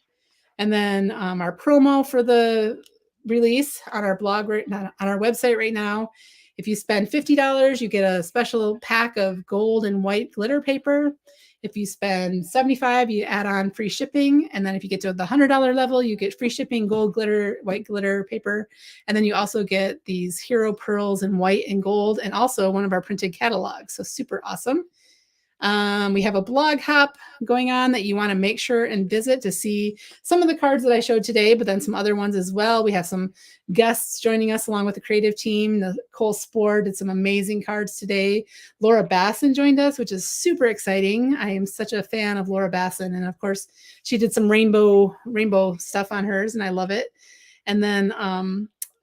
And then our promo for the release on our blog, on our website right now. If you spend $50, you get a special pack of gold and white glitter paper. If you spend $75, you add on free shipping. And then if you get to the $100 level, you get free shipping, gold glitter, white glitter paper. And then you also get these hero pearls in white and gold, and also one of our printed catalogs. So super awesome. We have a blog hop going on that you want to make sure and visit to see some of the cards that I showed today, but then some other ones as well. We have some guests joining us along with the creative team. Nicole Spohr did some amazing cards today. Laura Basson joined us, which is super exciting. I am such a fan of Laura Basson. And of course, she did some rainbow stuff on hers, and I love it. And then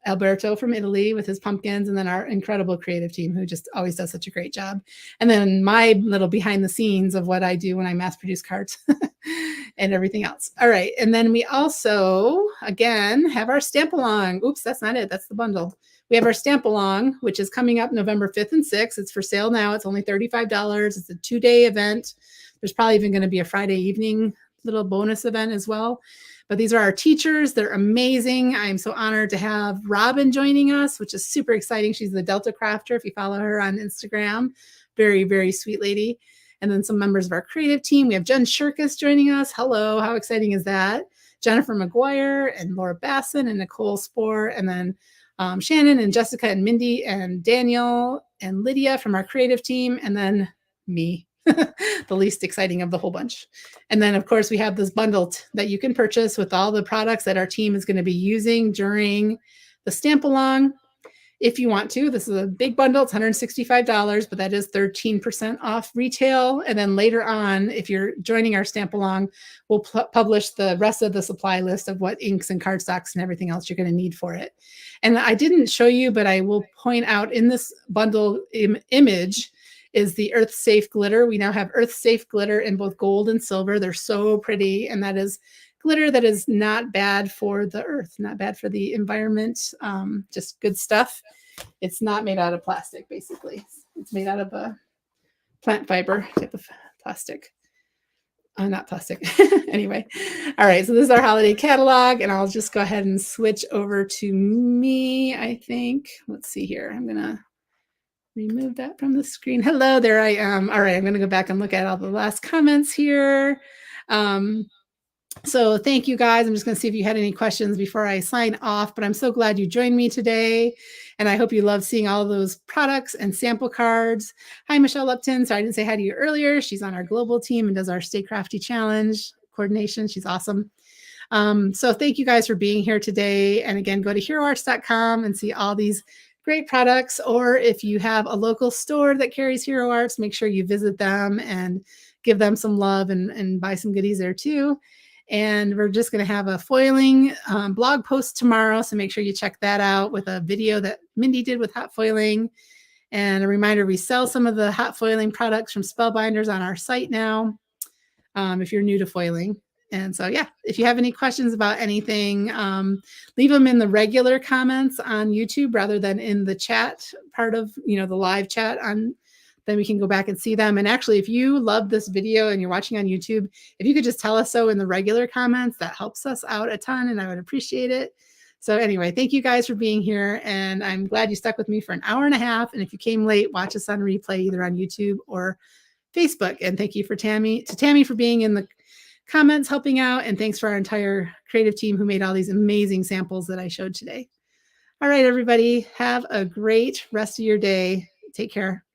Alberto from Italy with his pumpkins, and then our incredible creative team who just always does such a great job. And then my little behind the scenes of what I do when I mass produce cards and everything else. All right. And then we also, again, have our stamp along. Oops, that's not it. That's the bundle. We have our stamp along, which is coming up November 5th and 6th. It's for sale now. It's only $35. It's a 2-day event. There's probably even going to be a Friday evening little bonus event as well. But these are our teachers. They're amazing. I'm so honored to have Robin joining us, which is super exciting. She's the Delta Crafter, if you follow her on Instagram. Very, very sweet lady. And then some members of our creative team. We have Jen Shirkus joining us. Hello, how exciting is that? Jennifer Mcguire and Laura Basson and Nicole Spohr. And then Shannon and Jessica and Mindy and Daniel and Lydia from our creative team. And then me. The least exciting of the whole bunch. And then, of course, we have this bundle that you can purchase with all the products that our team is going to be using during the stamp along. If you want to, this is a big bundle. It's $165, but that is 13% off retail. And then later on, if you're joining our stamp along, we'll publish the rest of the supply list of what inks and cardstocks and everything else you're going to need for it. And I didn't show you, but I will point out in this bundle image is the Earth Safe glitter. We now have Earth Safe glitter in both gold and silver. They're so pretty. And that is glitter that is not bad for the earth, not bad for the environment, just good stuff. It's not made out of plastic, basically. It's made out of a plant fiber type of plastic. Not plastic. Anyway. All right. So this is our holiday catalog, and I'll just go ahead and switch over to me, I think. Let's see here. I'm going to remove that from the screen. Hello, there I am. All right, I'm going to go back and look at all the last comments here. So thank you guys. I'm just going to see if you had any questions before I sign off, but I'm so glad you joined me today. And I hope you love seeing all of those products and sample cards. Hi, Michelle Lupton. Sorry, I didn't say hi to you earlier. She's on our global team and does our Stay Crafty Challenge coordination. She's awesome. So thank you guys for being here today. And again, go to heroarts.com and see all these great products. Or if you have a local store that carries Hero Arts, make sure you visit them and give them some love and buy some goodies there too. And we're just going to have a foiling blog post tomorrow. So make sure you check that out with a video that Mindy did with hot foiling. And a reminder, we sell some of the hot foiling products from Spellbinders on our site now, if you're new to foiling. And so, yeah, if you have any questions about anything, leave them in the regular comments on YouTube rather than in the chat part of, the live chat then we can go back and see them. And actually, if you love this video and you're watching on YouTube, if you could just tell us so in the regular comments, that helps us out a ton and I would appreciate it. So anyway, thank you guys for being here. And I'm glad you stuck with me for an hour and a half. And if you came late, watch us on replay either on YouTube or Facebook. And thank you for Tammy for being in the comments helping out. And thanks for our entire creative team who made all these amazing samples that I showed today. All right, everybody, have a great rest of your day. Take care.